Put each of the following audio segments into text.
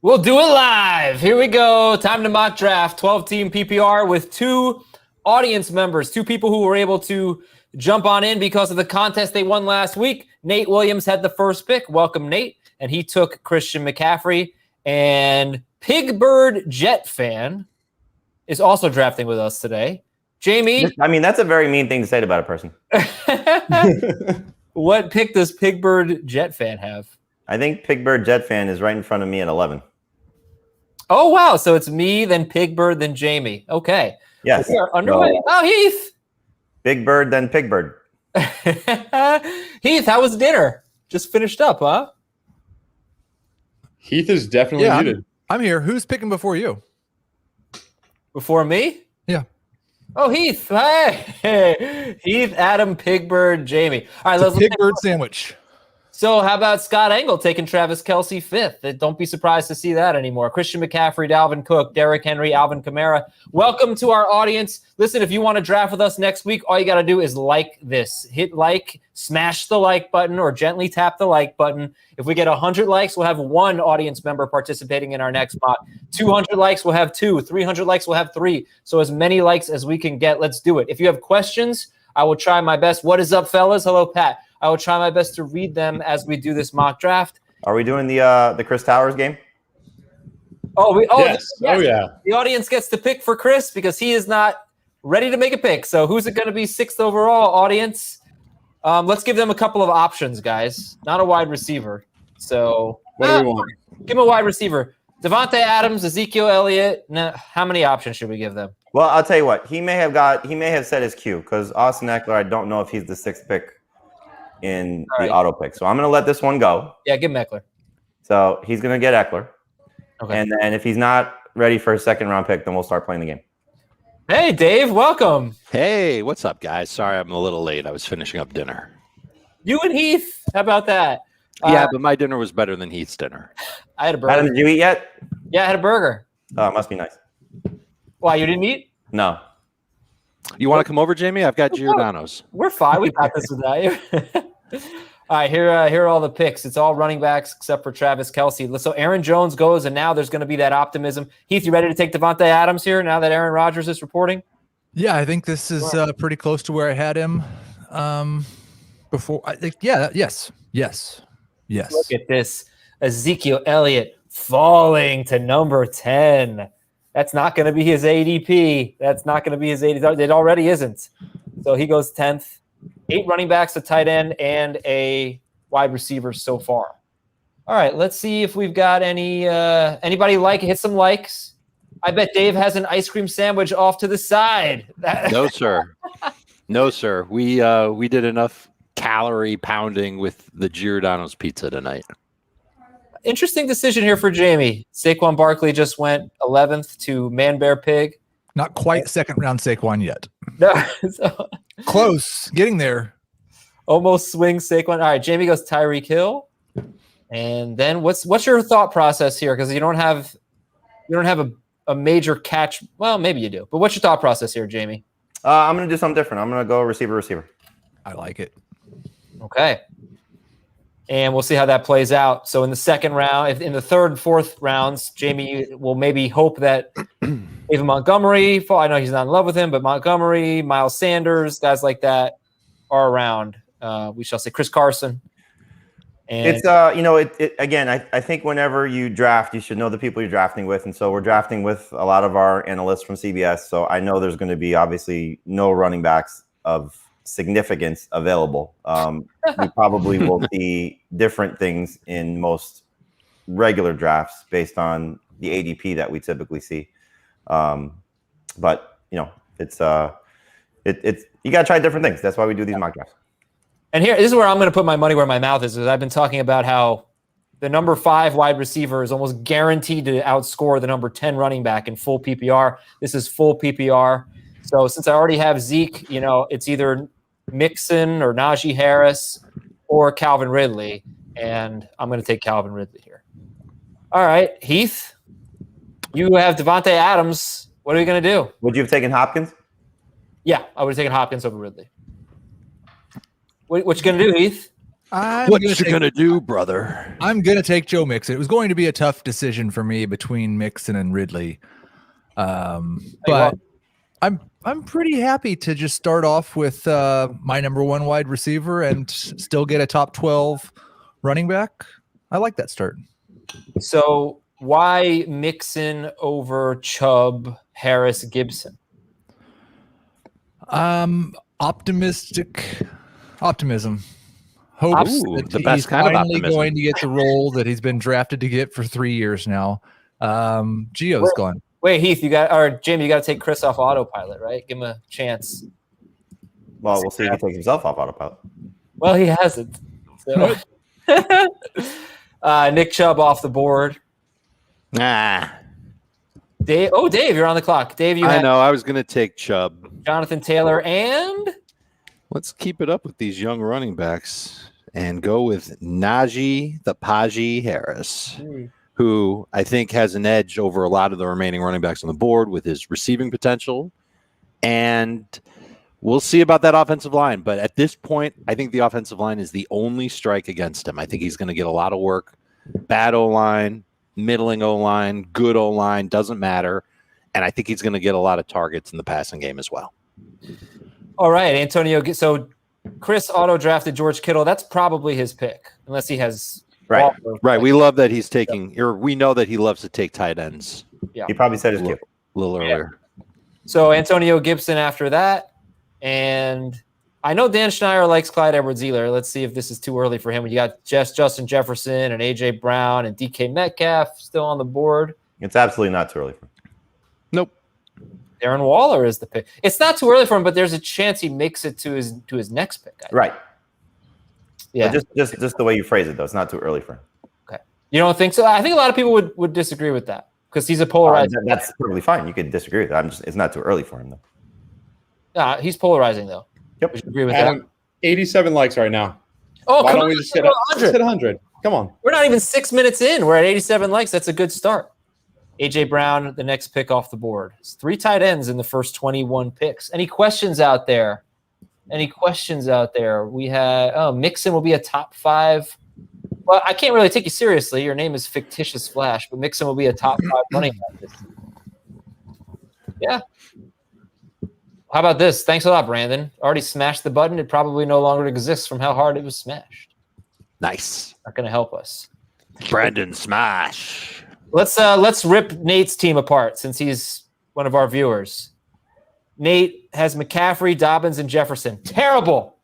We'll do it live. Here we go. Time to mock draft. 12-team PPR with two audience members, two people who were able to jump on in because of the contest they won last week. Nate Williams had the first pick. Welcome, Nate. And he took Christian McCaffrey. And Pigbird Jet fan is also drafting with us today. Jamey. I mean, that's a very mean thing to say about a person. What pick does Pigbird Jet fan have? I think Pigbird Jet fan is right in front of me at 11. Oh, wow. So it's me, then Pigbird, then Jamey. Okay. Yes. We are underway. Oh, Heath. Big Bird, then Pigbird. Heath, how was dinner? Just finished up, huh? Heath is definitely muted. I'm here. Who's picking before you? Before me? Yeah. Oh, Heath. Hey. Heath, Adam, Pigbird, Jamey. All right, let's Pigbird sandwich. So how about Scott Engel taking Travis Kelce fifth? Don't be surprised to see that anymore. Christian McCaffrey, Dalvin Cook, Derrick Henry, Alvin Kamara. Welcome to our audience. Listen, if you want to draft with us next week, all you got to do is like this. Hit like, smash the like button, or gently tap the like button. If we get 100 likes, we'll have one audience member participating in our next mock. 200 likes, we'll have two. 300 likes, we'll have three. So as many likes as we can get, let's do it. If you have questions, I will try my best. What is up, fellas? Hello, Pat. I will try my best to read them as we do this mock draft. Are we doing the Chris Towers game? Yes. Oh, yeah. The audience gets to pick for Chris because he is not ready to make a pick. So who's it going to be sixth overall, audience? Let's give them a couple of options, guys. Not a wide receiver. So What do we want? Give him a wide receiver. Devontae Adams, Ezekiel Elliott. How many options should we give them? Well, I'll tell you what. He may have said his cue because Austin Eckler, I don't know if he's the sixth pick in the auto pick. So I'm going to let this one go. Yeah, give him Eckler. So he's going to get Eckler. Okay. And then if he's not ready for a second round pick, then we'll start playing the game. Hey, Dave, welcome. Hey, what's up, guys? Sorry I'm a little late. I was finishing up dinner. You and Heath, how about that? Yeah, but my dinner was better than Heath's dinner. I had a burger. Adam, did you eat yet? Yeah, I had a burger. Oh, it must be nice. Why, you didn't eat? No. You want to come over, Jamey? I've got Giordano's. We're fine. We got this without you. All right, here are all the picks. It's all running backs except for Travis Kelce. So Aaron Jones goes, and now there's going to be that optimism. Heath, you ready to take Devontae Adams here now that Aaron Rodgers is reporting? Yeah, I think this is pretty close to where I had him before. I think, yes. Look at this. Ezekiel Elliott falling to number 10. That's not going to be his ADP. That's not going to be his ADP. It already isn't. So he goes 10th. 8 running backs, a tight end, and a wide receiver so far. All right, let's see if we've got anybody hit some likes. I bet Dave has an ice cream sandwich off to the side. No, sir. No, sir. We did enough calorie pounding with the Giordano's pizza tonight. Interesting decision here for Jamey. Saquon Barkley just went 11th to Man Bear Pig. Not quite second round Saquon yet. No, Close, getting there. Almost swing Saquon. All right, Jamey goes Tyreek Hill, and then what's your thought process here? Because you don't have a major catch. Well, maybe you do, but what's your thought process here, Jamey? I'm going to do something different. I'm going to go receiver. I like it. Okay, and we'll see how that plays out. So in the second round, in the third and fourth rounds, Jamey will maybe hope that even Montgomery, I know he's not in love with him, but Montgomery, Miles Sanders, guys like that are around. We shall say Chris Carson. And It's again, I think whenever you draft, you should know the people you're drafting with. And so we're drafting with a lot of our analysts from CBS. So I know there's going to be obviously no running backs of significance available. We probably will see different things in most regular drafts based on the ADP that we typically see. But it's you got to try different things. That's why we do these mock drafts. And this is where I'm going to put my money where my mouth is, because I've been talking about how the number 5 wide receiver is almost guaranteed to outscore the number 10 running back in full PPR. This is full PPR. So since I already have Zeke, it's either Mixon or Najee Harris or Calvin Ridley, and I'm going to take Calvin Ridley here. All right, Heath, you have Devontae Adams. What are you going to do? Would you have taken Hopkins? Yeah, I would have taken Hopkins over Ridley. What you going to do, Heath? What you gonna do, brother? I'm gonna take Joe Mixon. It was going to be a tough decision for me between Mixon and Ridley, but I'm pretty happy to just start off with my number one wide receiver and still get a top 12 running back. I like that start. So why Mixon over Chubb, Harris, Gibson? Optimism. Hopes that the best he's kind of finally optimism. going to get the role that he's been drafted to get for 3 years now. Gio's gone. Wait, Heath, Jamie, you got to take Chris off autopilot, right? Give him a chance. Well, we'll see if he takes himself off autopilot. Well, he hasn't. So. Nick Chubb off the board. Nah. Dave, you're on the clock. Dave, I know. I was gonna take Chubb. Jonathan Taylor and Let's keep it up with these young running backs and go with Najee the Paji Harris, who I think has an edge over a lot of the remaining running backs on the board with his receiving potential. And we'll see about that offensive line. But at this point, I think the offensive line is the only strike against him. I think he's going to get a lot of work. Bad O-line, middling O-line, good O-line, doesn't matter. And I think he's going to get a lot of targets in the passing game as well. all right, Antonio. So Chris auto-drafted George Kittle. That's probably his pick, unless he has Right. Right. We love that he's taking, or we know that he loves to take tight ends Yeah. He probably said his kid. a little earlier. So Antonio Gibson after that. And I know Dan Schneider likes Clyde Edwards-Helaire. Let's see if this is too early for him. You got Justin Jefferson and A.J. Brown and DK Metcalf still on the board. It's absolutely not too early for him. Nope. Darren Waller is the pick. It's not too early for him, but there's a chance he makes it to his next pick. I think. Right. Yeah. But just the way you phrase it, though, it's not too early for him. Okay. You don't think so? I think a lot of people would disagree with that because he's a polarizing. That's perfectly fine. You could disagree with that. It's not too early for him, though. He's polarizing though. Yep. We should agree with Adam, that. 87 likes right now. Oh, Why come don't on, we just let's hit go to 100. 100? Come on. We're not even 6 minutes in. We're at 87 likes. That's a good start. A.J. Brown, the next pick off the board. It's 3 tight ends in the first 21 picks. Any questions out there? We had Mixon will be a top 5. Well, I can't really take you seriously. Your name is Fictitious Flash, but Mixon will be a top 5 running back this season. Yeah. How about this? Thanks a lot, Brandon. Already smashed the button. It probably no longer exists from how hard it was smashed. Nice. Not going to help us. Brandon Smash. Let's rip Nate's team apart since he's one of our viewers. Nate has McCaffrey, Dobbins, and Jefferson. Terrible.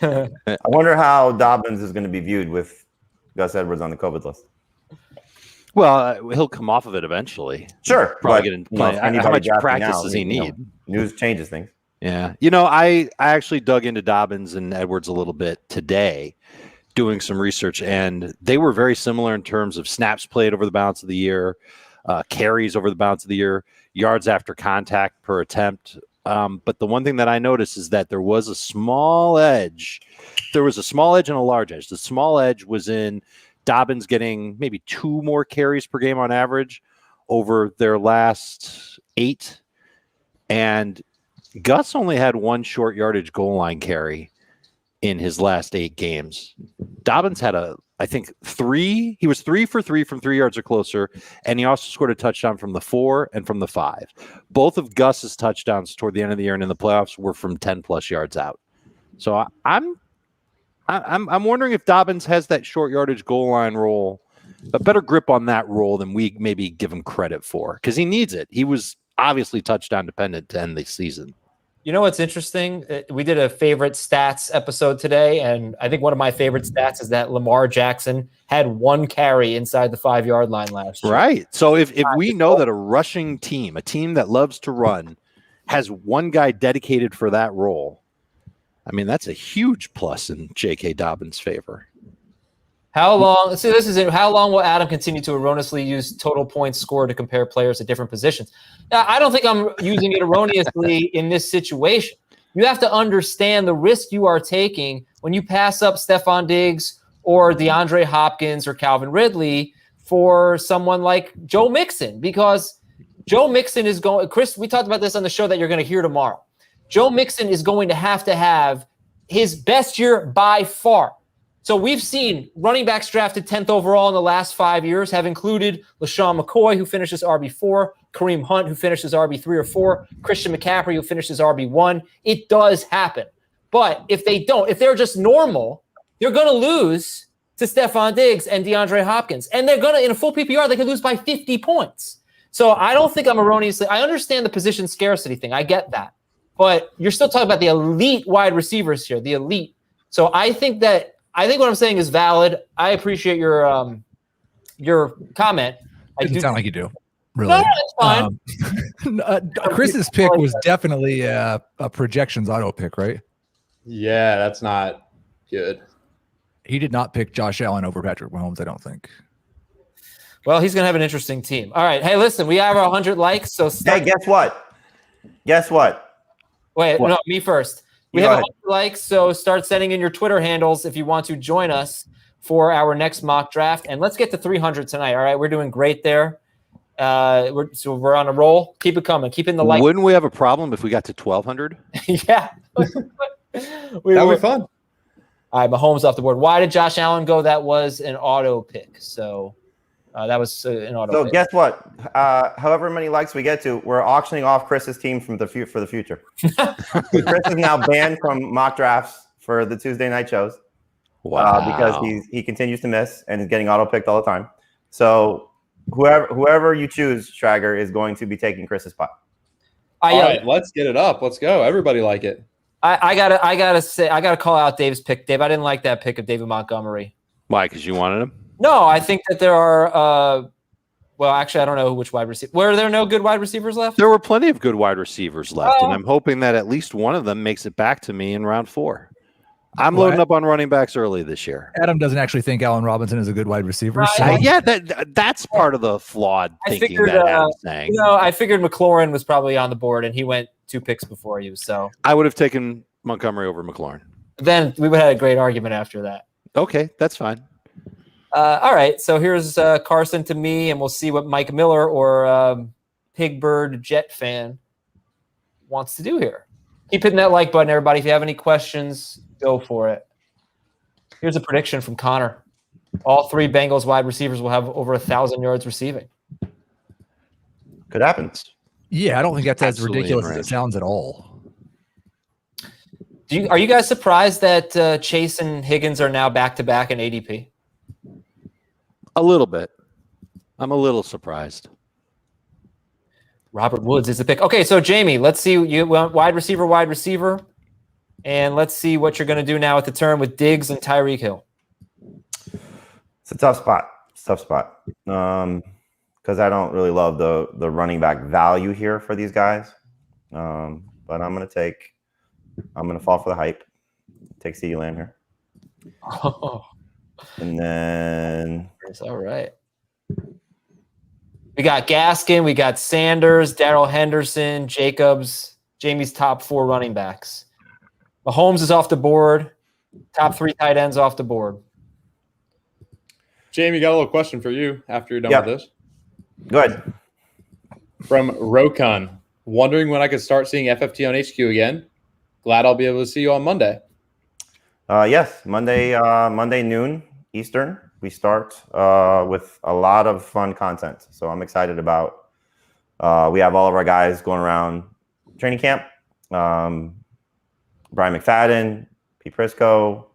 I wonder how Dobbins is going to be viewed with Gus Edwards on the COVID list. Well, he'll come off of it eventually. Sure. Probably but, get in you know, play. if anybody How much drafting practice now, does he need? News changes things. Yeah. I actually dug into Dobbins and Edwards a little bit today doing some research, and they were very similar in terms of snaps played over the balance of the year, carries over the balance of the year, yards after contact per attempt. But the one thing that I noticed is that there was a small edge. There was a small edge and a large edge. The small edge was in Dobbins getting maybe 2 more carries per game on average over their last 8. And Gus only had 1 short yardage goal line carry in his last 8 games. Dobbins had I think 3. He was 3 for 3 from 3 yards or closer. And he also scored a touchdown from the 4 and from the 5. Both of Gus's touchdowns toward the end of the year and in the playoffs were from 10 plus yards out. So I'm wondering if Dobbins has that short yardage goal line role, a better grip on that role than we maybe give him credit for, because he needs it. He was obviously touchdown dependent to end the season. You know what's interesting? We did a favorite stats episode today, and I think one of my favorite stats is that Lamar Jackson had 1 carry inside the 5-yard line last year. Right. So if we know that a rushing team, a team that loves to run, has 1 guy dedicated for that role, I mean, that's a huge plus in J.K. Dobbins' favor. How long? See, this is it. How long will Adam continue to erroneously use total points scored to compare players at different positions? Now, I don't think I'm using it erroneously in this situation. You have to understand the risk you are taking when you pass up Stephon Diggs or DeAndre Hopkins or Calvin Ridley for someone like Joe Mixon, because Joe Mixon is going. Chris, we talked about this on the show that you're going to hear tomorrow. Joe Mixon is going to have his best year by far. So we've seen running backs drafted 10th overall in the last 5 years have included LaShawn McCoy, who finishes RB4, Kareem Hunt, who finishes RB3 or 4, Christian McCaffrey, who finishes RB1. It does happen. But if they're just normal, they're going to lose to Stephon Diggs and DeAndre Hopkins. And they're going to, in a full PPR, they could lose by 50 points. So I don't think I'm erroneously, I understand the position scarcity thing. I get that. But you're still talking about the elite wide receivers here, the elite. So I think what I'm saying is valid. I appreciate your comment. It doesn't sound like you do. Really? No, it's fine. Chris's pick was definitely a projections auto pick, right? Yeah, that's not good. He did not pick Josh Allen over Patrick Mahomes, I don't think. Well, he's going to have an interesting team. All right. Hey, listen, we have 100 likes. So Hey, guess what? Wait, What? no, me first. We You have go 100 likes, so start sending in your Twitter handles if you want to join us for our next mock draft. And let's get to 300 tonight. All right, we're doing great there. We're on a roll. Keep it coming. Keep in the like. Wouldn't we have a problem if we got to 1,200? Yeah. That would be fun. All right, Mahomes off the board. Why did Josh Allen go? That was an auto pick. So that was an auto So pick. guess what? However many likes we get to, we're auctioning off Chris's team for the future. Chris is now banned from mock drafts for the Tuesday night shows. Wow. Because he continues to miss and is getting auto picked all the time. So whoever you choose, Schrager, is going to be taking Chris's spot. All right, let's get it up. Let's go. Everybody like it. I gotta call out Dave's pick. Dave, I didn't like that pick of David Montgomery. Why? Because you wanted him? No, I think that there are. Well, actually, I don't know which wide receiver. Were there no good wide receivers left? There were plenty of good wide receivers left, and I'm hoping that at least one of them makes it back to me in round 4. I'm loading up on running backs early this year. Adam doesn't actually think Allen Robinson is a good wide receiver. So Yeah, that's part of the flawed thinking that Adam's saying. I figured McLaurin was probably on the board, and he went 2 picks before you. So I would have taken Montgomery over McLaurin. then we would have had a great argument after that. Okay, that's fine. All right, so here's Carson to me, and we'll see what Mike Miller or Pigbird Jet fan wants to do here. Keep hitting that like button, everybody. If you have any questions, go for it. Here's a prediction from Connor. All 3 Bengals wide receivers will have over 1,000 yards receiving. Could happen. yeah, I don't think that's as Absolutely ridiculous as in it range. sounds at all. Are you guys surprised that Chase and Higgins are now back-to-back in ADP? A little bit. I'm a little surprised. Robert Woods is the pick. Okay, so Jamey, let's see. You want wide receiver, and let's see what you're going to do now at the turn with Diggs and Tyreek Hill. It's a tough spot. Because I don't really love the running back value here for these guys. But I'm going to fall for the hype. Take CeeDee Lamb here. Oh, And then that's all right. We got Gaskin, we got Sanders, Darrell Henderson, Jacobs, Jamey's top 4 running backs. Mahomes is off the board. Top 3 tight ends off the board. Jamie, got a little question for you after you're done Yep. with this. go ahead. From Rokun, wondering when I could start seeing FFT on HQ again. Glad I'll be able to see you on Monday. Yes, Monday noon Eastern. We start with a lot of fun content. So I'm excited about. We have all of our guys going around training camp. Brian McFadden, Pete Prisco,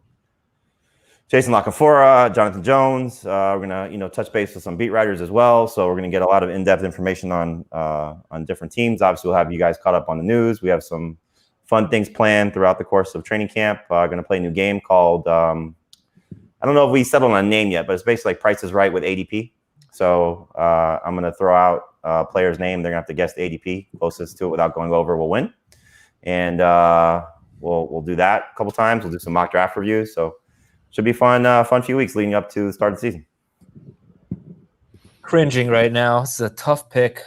Jason Lockenfora, Jonathan Jones. We're gonna touch base with some beat writers as well. So we're gonna get a lot of in-depth information on different teams. Obviously, we'll have you guys caught up on the news. We have some fun things planned throughout the course of training camp. Going to play a new game called. I don't know if we settled on a name yet, but it's basically like Price is Right with ADP. So I'm going to throw out a player's name. They're going to have to guess the ADP. Closest to it without going over will win. And we'll do that a couple times. We'll do some mock draft reviews. So should be fun few weeks leading up to the start of the season. Cringing right now. This is a tough pick.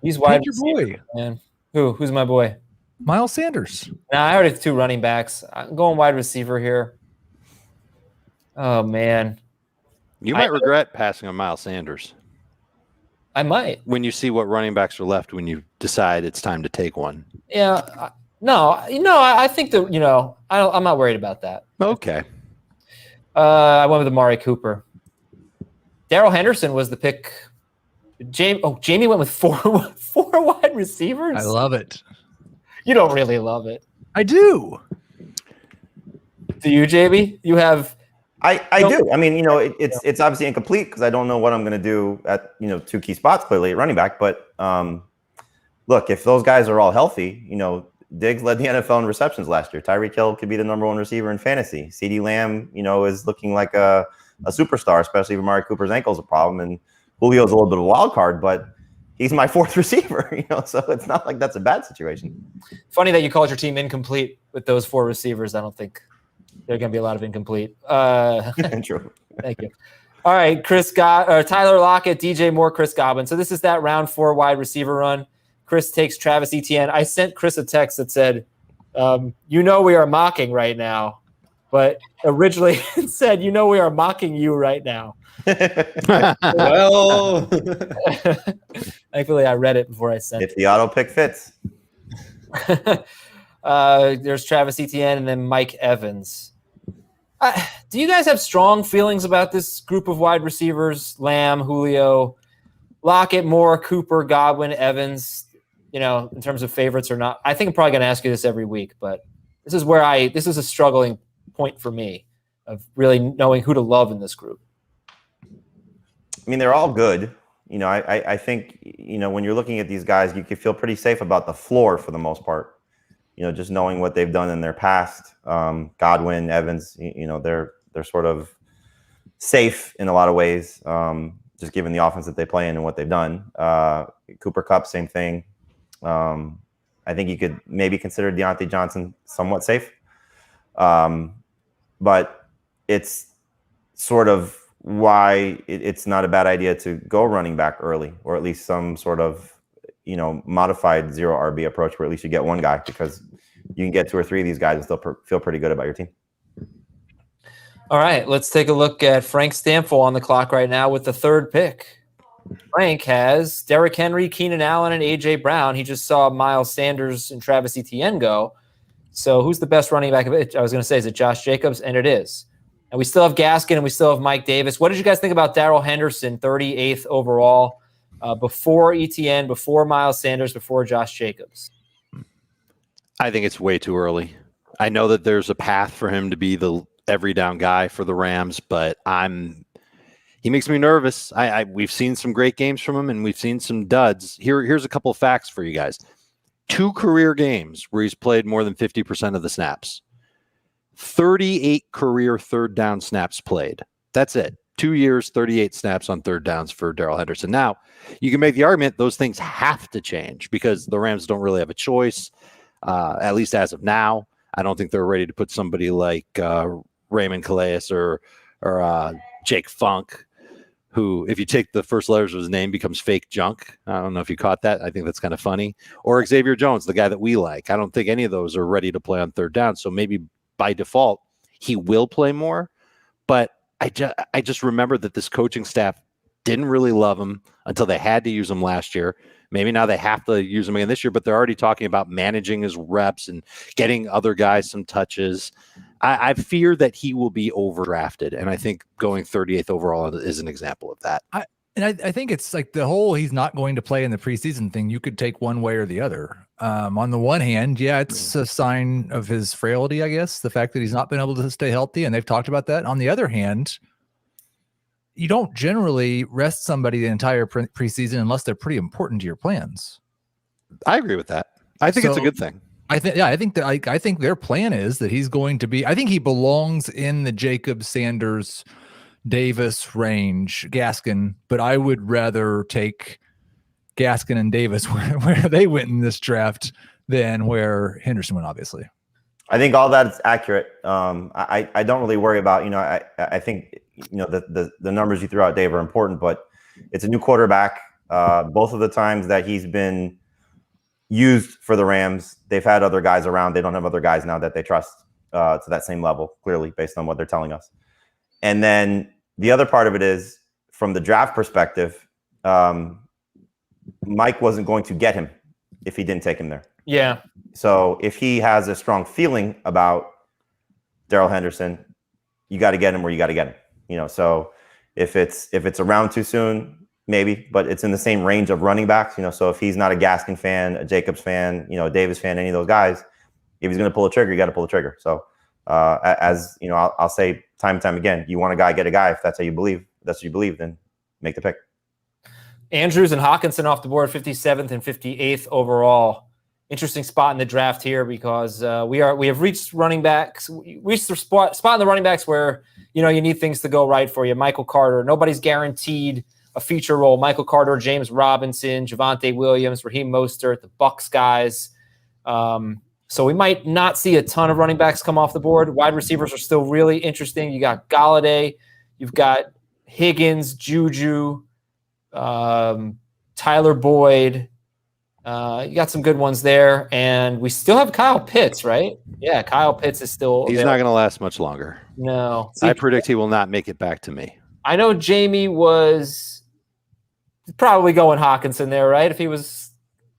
He's wide Pick your receiver, boy, man. Who's my boy? Miles Sanders. Nah, I already have 2 running backs. I'm going wide receiver here. Oh, man. You might regret passing on Miles Sanders I might. when you see what running backs are left when you decide it's time to take one. Yeah. No, I think that, I'm not worried about that. Okay. I went with Amari Cooper. Darrell Henderson was the pick. Jamey went with four wide receivers. I love it. You don't really love it. I do. Do you, Jamey? You have. I do. I mean, it's obviously incomplete because I don't know what I'm going to do at two key spots clearly at running back. But look, if those guys are all healthy, Diggs led the NFL in receptions last year. Tyreek Hill could be the number one receiver in fantasy. CeeDee Lamb, is looking like a superstar, especially if Amari Cooper's ankle is a problem. And Julio's a little bit of a wild card, but he's my fourth receiver, so it's not like that's a bad situation. Funny that you called your team incomplete with those four receivers. I don't think there are going to be a lot of incomplete. True. Thank you. All right, Tyler Lockett, DJ Moore, Chris Godwin. So this is that round 4 wide receiver run. Chris takes Travis Etienne. I sent Chris a text that said, we are mocking right now. But originally it said, we are mocking you right now. Well, thankfully I read it before I sent it. If the auto pick fits. There's Travis Etienne and then Mike Evans. Do you guys have strong feelings about this group of wide receivers? Lamb, Julio, Lockett, Moore, Cooper, Godwin, Evans, in terms of favorites or not? I think I'm probably going to ask you this every week, but this is a struggling point for me of really knowing who to love in this group. I mean, they're all good. I think, when you're looking at these guys, you can feel pretty safe about the floor for the most part. Just knowing what they've done in their past. Godwin, Evans, they're sort of safe in a lot of ways, just given the offense that they play in and what they've done. Cooper Kupp, same thing. I think you could maybe consider Deontay Johnson somewhat safe. But it's sort of why it's not a bad idea to go running back early, or at least some sort of, modified zero RB approach where at least you get one guy, because you can get 2 or 3 of these guys and still feel pretty good about your team. All right, let's take a look at Frank Stanfill on the clock right now with the 3rd pick. Frank has Derrick Henry, Keenan Allen, and A.J. Brown. He just saw Miles Sanders and Travis Etienne go. So who's the best running back of it? I was going to say, is it Josh Jacobs? And it is. And we still have Gaskin and we still have Mike Davis. What did you guys think about Darrell Henderson, 38th overall, before Etienne, before Miles Sanders, before Josh Jacobs? I think it's way too early. I know that there's a path for him to be the every down guy for the Rams, but he makes me nervous. We've seen some great games from him, and we've seen some duds. Here's a couple of facts for you guys. 2 career games where he's played more than 50% of the snaps. 38 career third down snaps played. That's it. 2 years, 38 snaps on third downs for Darrell Henderson. Now, you can make the argument those things have to change because the Rams don't really have a choice, at least as of now. I don't think they're ready to put somebody like Raymond Calais or Jake Funk, who, if you take the first letters of his name, becomes fake junk. I don't know if you caught that. I think that's kind of funny. Or Xavier Jones, the guy that we like. I don't think any of those are ready to play on third down. So maybe by default, he will play more. But I just remember that this coaching staff didn't really love him until they had to use him last year. Maybe now they have to use him again this year, but they're already talking about managing his reps and getting other guys some touches. I fear that he will be overdrafted, and I think going 38th overall is an example of that. I think it's like the whole he's not going to play in the preseason thing. You could take one way or the other. On the one hand, yeah, it's a sign of his frailty, I guess, the fact that he's not been able to stay healthy, and they've talked about that. On the other hand, you don't generally rest somebody the entire preseason unless they're pretty important to your plans. I agree with that. I think it's a good thing. I think their plan is that he's going to be. I think he belongs in the Jacobs, Sanders, Davis range, Gaskin, but I would rather take Gaskin and Davis where they went in this draft than where Henderson went, obviously. I think all that is accurate. I don't really worry about, I think, the numbers you threw out, Dave, are important, but it's a new quarterback. Both of the times that he's been used for the Rams, they've had other guys around. They don't have other guys now that they trust to that same level, clearly, based on what they're telling us. And then the other part of it is, from the draft perspective, Mike wasn't going to get him if he didn't take him there. Yeah. So if he has a strong feeling about Darrell Henderson, you got to get him where you got to get him. You know, so if it's around too soon, maybe, but it's in the same range of running backs. You know, so if he's not a Gaskin fan, a Jacobs fan, you know, a Davis fan, any of those guys, if he's going to pull a trigger, you got to pull the trigger. So as you know, I'll say time and time again, you want a guy, get a guy. If that's how you believe, then make the pick. Andrews and Hawkinson off the board, 57th and 58th overall. Interesting spot in the draft here because we have reached running backs. We reached the spot in the running backs where you need things to go right for you. Michael Carter, nobody's guaranteed a feature role. Michael Carter, James Robinson, Javonte Williams, Raheem Mostert, the Bucs guys. So we might not see a ton of running backs come off the board. Wide receivers are still really interesting. You got Galladay, you've got Higgins, Juju, Tyler Boyd. You got some good ones there. And we still have Kyle Pitts, right? Yeah, Kyle Pitts is still He's there. not going to last much longer. No. I predict he will not make it back to me. I know Jamey was probably going Hawkinson there, right? If he was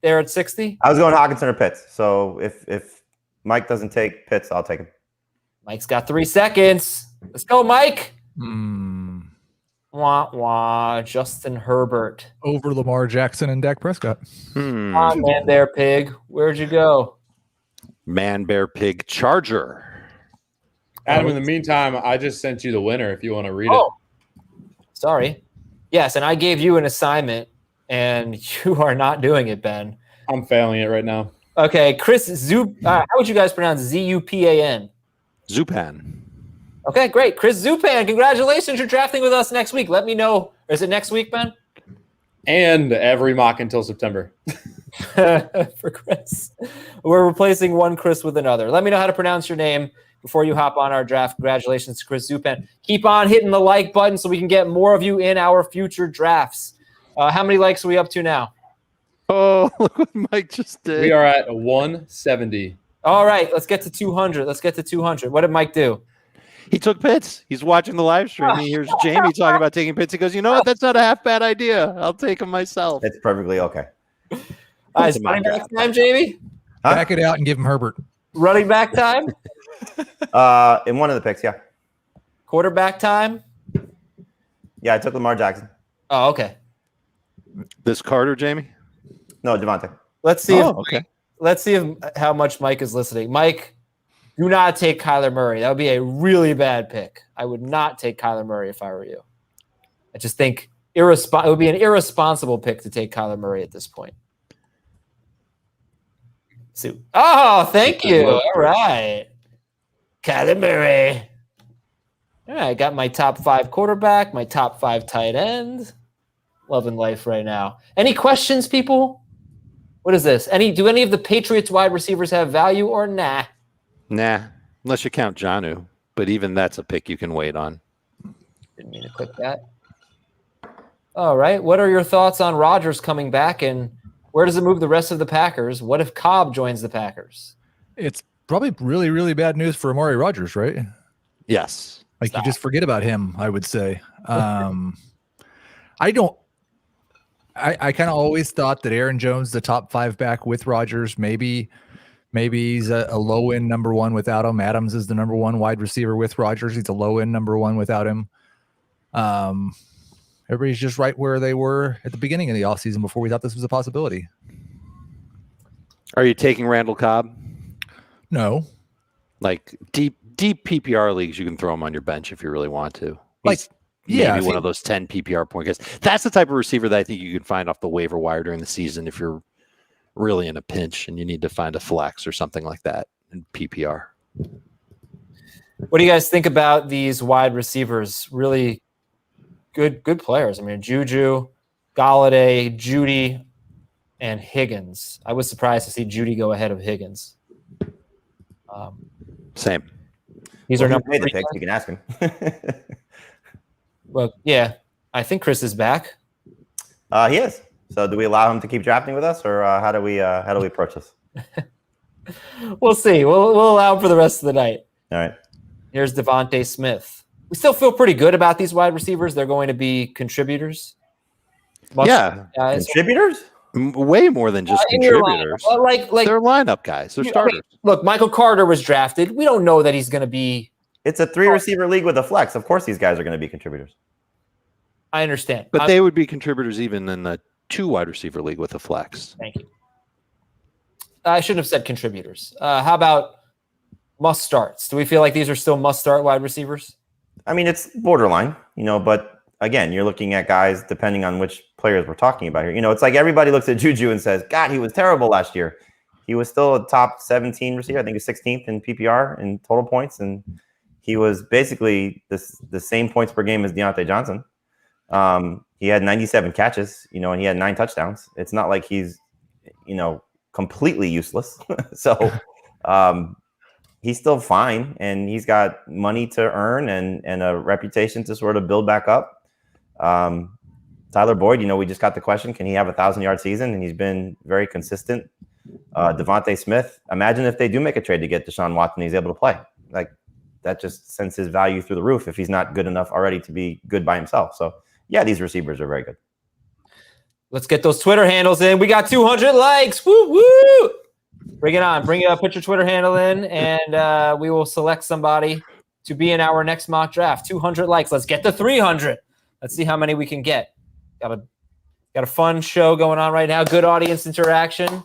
there at 60? I was going Hawkinson or Pitts. So if Mike doesn't take Pitts, I'll take him. Mike's got 3 seconds. Let's go, Mike. Wah, wah. Justin Herbert. Over Lamar Jackson and Dak Prescott. Come on, man there, pig. Where'd you go? Man, bear, pig, charger. Adam, in the meantime, I just sent you the winner if you want to read it. Sorry. Yes, and I gave you an assignment, and you are not doing it, Ben. I'm failing it right now. Okay, Chris Zup. How would you guys pronounce Zupan? Zupan. Okay, great. Chris Zupan, congratulations. You're drafting with us next week. Let me know. Is it next week, Ben? And every mock until September. For Chris. We're replacing one Chris with another. Let me know how to pronounce your name before you hop on our draft. Congratulations to Chris Zupan. Keep on hitting the like button so we can get more of you in our future drafts. How many likes are we up to now? Oh, look what Mike just did. We are at 170. All right, let's get to 200. What did Mike do? He took Pitts. He's watching the live stream. He hears Jamey talking about taking Pitts. He goes, you know what? That's not a half bad idea. I'll take him myself. It's perfectly okay. Is running back time, Jamey? Huh? Back it out and give him Herbert. Running back time? In one of the picks, yeah. Quarterback time? Yeah, I took Lamar Jackson. Oh, okay. This Carter, Jamey? No, Javonte. Let's see. Okay. Let's see how much Mike is listening. Mike, do not take Kyler Murray. That would be a really bad pick. I would not take Kyler Murray if I were you. I just think it would be an irresponsible pick to take Kyler Murray at this point. So, thank you. All right. Kyler Murray. All right, got my top 5 quarterback, my top 5 tight end. Loving life right now. Any questions, people? What is this? Do any of the Patriots wide receivers have value or nah? Nah, unless you count Jonnu. But even that's a pick you can wait on. Didn't mean to click that. All right. What are your thoughts on Rodgers coming back, and where does it move the rest of the Packers? What if Cobb joins the Packers? It's probably really, really bad news for Amari Rodgers, right? Yes. Like you just forget about him, I would say. I kind of always thought that Aaron Jones, the top 5 back with Rodgers, maybe he's a low end number 1 without him. Adams is the number 1 wide receiver with Rodgers. He's a low end number 1 without him. Everybody's just right where they were at the beginning of the offseason before we thought this was a possibility. Are you taking Randall Cobb? No. Like deep PPR leagues, you can throw him on your bench if you really want to. Yeah, one of those 10 PPR point guys. That's the type of receiver that I think you can find off the waiver wire during the season if you're really in a pinch and you need to find a flex or something like that in PPR. What do you guys think about these wide receivers? Really good players. I mean, Juju, Galladay, Judy, and Higgins. I was surprised to see Judy go ahead of Higgins. Same. These are number made the 3 picks. You can ask him. Well, yeah, I think Chris is back. He is. So, do we allow him to keep drafting with us, or how do we approach this? We'll see. We'll allow him for the rest of the night. All right. Here's Devontae Smith. We still feel pretty good about these wide receivers. They're going to be contributors. Yeah. Contributors? Way more than just in your contributors. lineup. Like they're lineup guys. They're starters. Look, Michael Carter was drafted. We don't know that he's going to be. It's a 3-receiver league with a flex. Of course, these guys are going to be contributors. I understand, but they would be contributors even in the 2-wide receiver league with a flex. Thank you. I shouldn't have said contributors. How about must starts? Do we feel like these are still must start wide receivers? I mean, it's borderline, but again, you're looking at guys depending on which players we're talking about here. It's like everybody looks at Juju and says, God, he was terrible last year. He was still a top 17 receiver. I think he's 16th in PPR in total points. And he was basically the same points per game as Deontay Johnson. He had 97 catches, and he had 9 touchdowns. It's not like he's, completely useless. So he's still fine, and he's got money to earn and a reputation to sort of build back up. Tyler Boyd, we just got the question, can he have a 1,000-yard season? And he's been very consistent. Devontae Smith, imagine if they do make a trade to get Deshaun Watson, he's able to play. Like, that just sends his value through the roof if he's not good enough already to be good by himself. So, yeah, these receivers are very good. Let's get those Twitter handles in. We got 200 likes. Woo, woo! Bring it on. Put your Twitter handle in, and we will select somebody to be in our next mock draft. 200 likes. Let's get to 300. Let's see how many we can get. Got a fun show going on right now. Good audience interaction.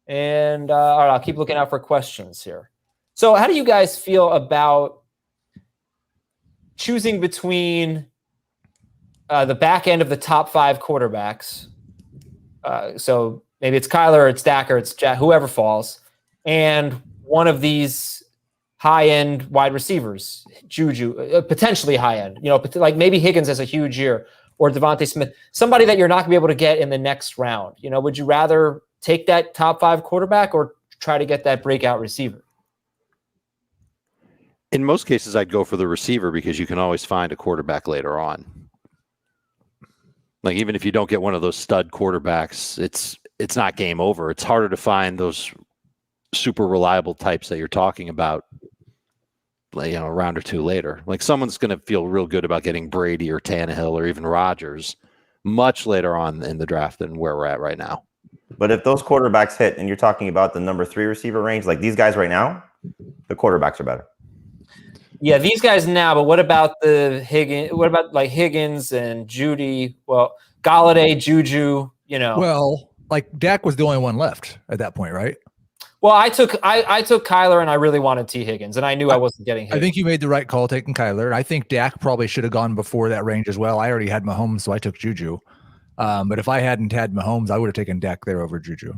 And all right, I'll keep looking out for questions here. So how do you guys feel about choosing between the back end of the top 5 quarterbacks? So maybe it's Kyler or it's Dak or it's Jack, whoever falls, and one of these high-end wide receivers, Juju, potentially high-end, like maybe Higgins has a huge year, or Devontae Smith, somebody that you're not going to be able to get in the next round. Would you rather take that top 5 quarterback or try to get that breakout receiver? In most cases, I'd go for the receiver because you can always find a quarterback later on. Like, even if you don't get one of those stud quarterbacks, it's not game over. It's harder to find those super reliable types that you're talking about, a round or two later. Like, someone's going to feel real good about getting Brady or Tannehill or even Rodgers much later on in the draft than where we're at right now. But if those quarterbacks hit, and you're talking about the number 3 receiver range, like these guys right now, the quarterbacks are better. Yeah, these guys now, but what about Higgins? What about like Higgins and Judy? Well, Galladay, Juju, Well, like Dak was the only one left at that point, right? Well, I took Kyler, and I really wanted T. Higgins, and I knew I wasn't getting Higgins. I think you made the right call taking Kyler. I think Dak probably should have gone before that range as well. I already had Mahomes, so I took Juju. But if I hadn't had Mahomes, I would have taken Dak there over Juju.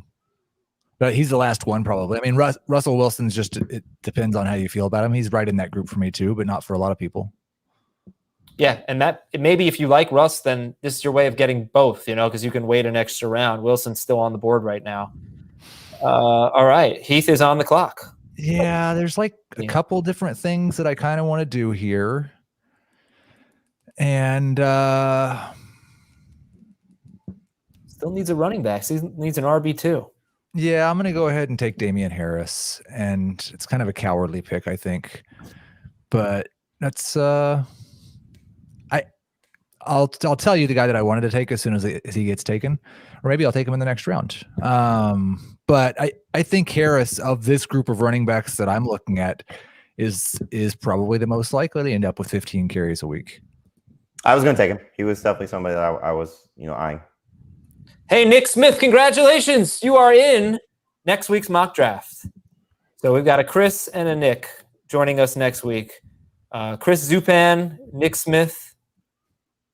But he's the last one probably. I mean, Russell Wilson's it depends on how you feel about him. He's right in that group for me too, but not for a lot of people. Yeah, and that maybe if you like Russ, then this is your way of getting both, because you can wait an extra round. Wilson's still on the board right now. All right, Heath is on the clock. Yeah, there's like a couple different things that I kind of want to do here. And still needs a running back. He needs an RB2. Yeah, I'm going to go ahead and take Damian Harris, and it's kind of a cowardly pick, I think. But that's I'll tell you the guy that I wanted to take as soon as he gets taken, or maybe I'll take him in the next round. But I think Harris, of this group of running backs that I'm looking at, is probably the most likely to end up with 15 carries a week. I was going to take him. He was definitely somebody that I was eyeing. Hey, Nick Smith, congratulations. You are in next week's mock draft. So we've got a Chris and a Nick joining us next week. Chris Zupan, Nick Smith,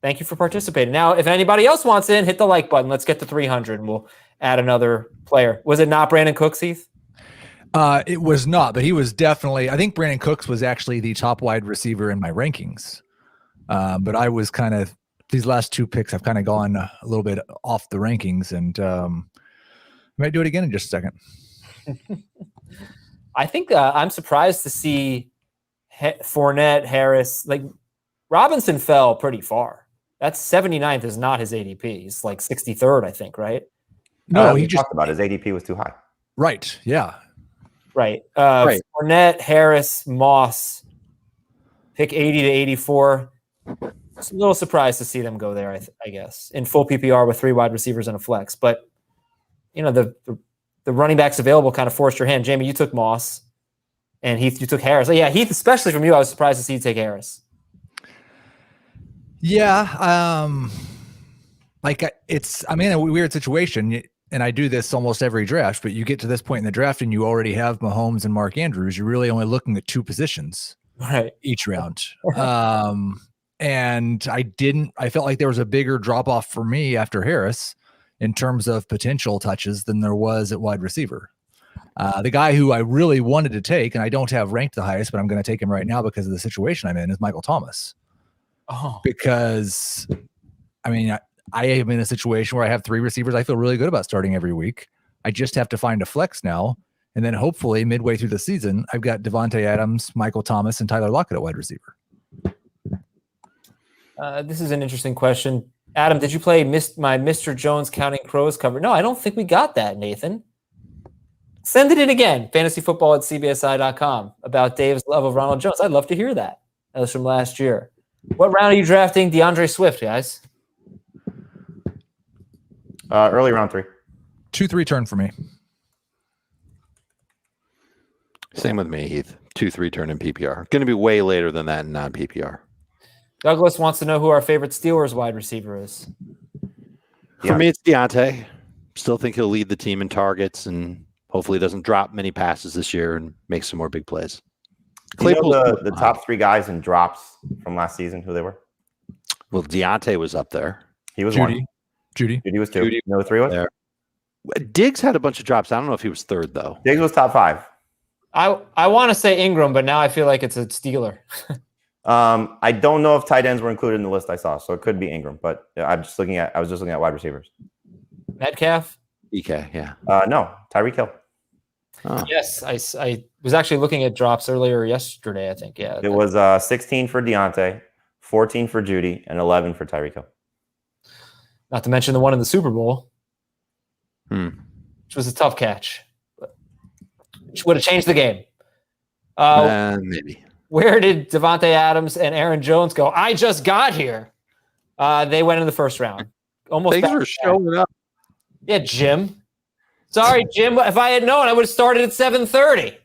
thank you for participating. Now, if anybody else wants in, hit the like button. Let's get to 300, and we'll add another player. Was it not Brandon Cooks, Heath? It was not, but he was definitely – I think Brandon Cooks was actually the top wide receiver in my rankings. But I was kind of – these last 2 picks, I've kind of gone a little bit off the rankings, and I might do it again in just a second. I think I'm surprised to see Fournette, Harris. Like, Robinson fell pretty far. That's 79th is not his ADP. He's like 63rd, I think, right? No, he just talked about his ADP was too high. Right, yeah. Right. Fournette, Harris, Moss, pick 80 to 84. It's a little surprised to see them go there, I guess, in full PPR with 3 wide receivers and a flex. But the running backs available kind of forced your hand. Jamey, you took Moss, and Heath, you took Harris. Yeah, Heath, especially from you, I was surprised to see you take Harris. Yeah, I'm in a weird situation, and I do this almost every draft, but you get to this point in the draft and you already have Mahomes and Mark Andrews. You're really only looking at 2 positions each round. And I felt like there was a bigger drop off for me after Harris in terms of potential touches than there was at wide receiver. The guy who I really wanted to take, and I don't have ranked the highest, but I'm going to take him right now because of the situation I'm in, is Michael Thomas. Oh, because I mean, I am in a situation where I have 3 receivers I feel really good about starting every week. I just have to find a flex now. And then hopefully midway through the season, I've got Devontae Adams, Michael Thomas, and Tyler Lockett at wide receiver. This is an interesting question. Adam, did you play my Mr. Jones Counting Crows cover? No, I don't think we got that, Nathan. Send it in again, fantasyfootball@cbsi.com, about Dave's love of Ronald Jones. I'd love to hear that. That was from last year. What round are you drafting DeAndre Swift, guys? Early round 3. 2-3 turn for me. Same with me, Heath. 2-3 turn in PPR. Going to be way later than that in non-PPR. Douglas wants to know who our favorite Steelers wide receiver is. For me, it's Deontay. Still think he'll lead the team in targets and hopefully doesn't drop many passes this year and make some more big plays. Claypool, the top 3 guys in drops from last season, who they were? Well, Deontay was up there. He was Judy. 1. Judy was 2. Judy You know who 3 was? There. Diggs had a bunch of drops. I don't know if he was 3rd, though. Diggs was top 5. I want to say Ingram, but now I feel like it's a Steeler. I don't know if tight ends were included in the list I saw, so it could be Ingram, but I was just looking at wide receivers. Metcalf? EK, yeah. No, Tyreek Hill. Oh. Yes, I was actually looking at drops earlier yesterday, I think. Yeah. It was 16 for Deontay, 14 for Judy, and 11 for Tyreek Hill. Not to mention the one in the Super Bowl, which was a tough catch, which would have changed the game. Maybe. Where did Devontae Adams and Aaron Jones go? I just got here. They went in the first round. Almost. Thanks for showing up. Yeah, Jim. Sorry, Jim. If I had known, I would have started at 7:30.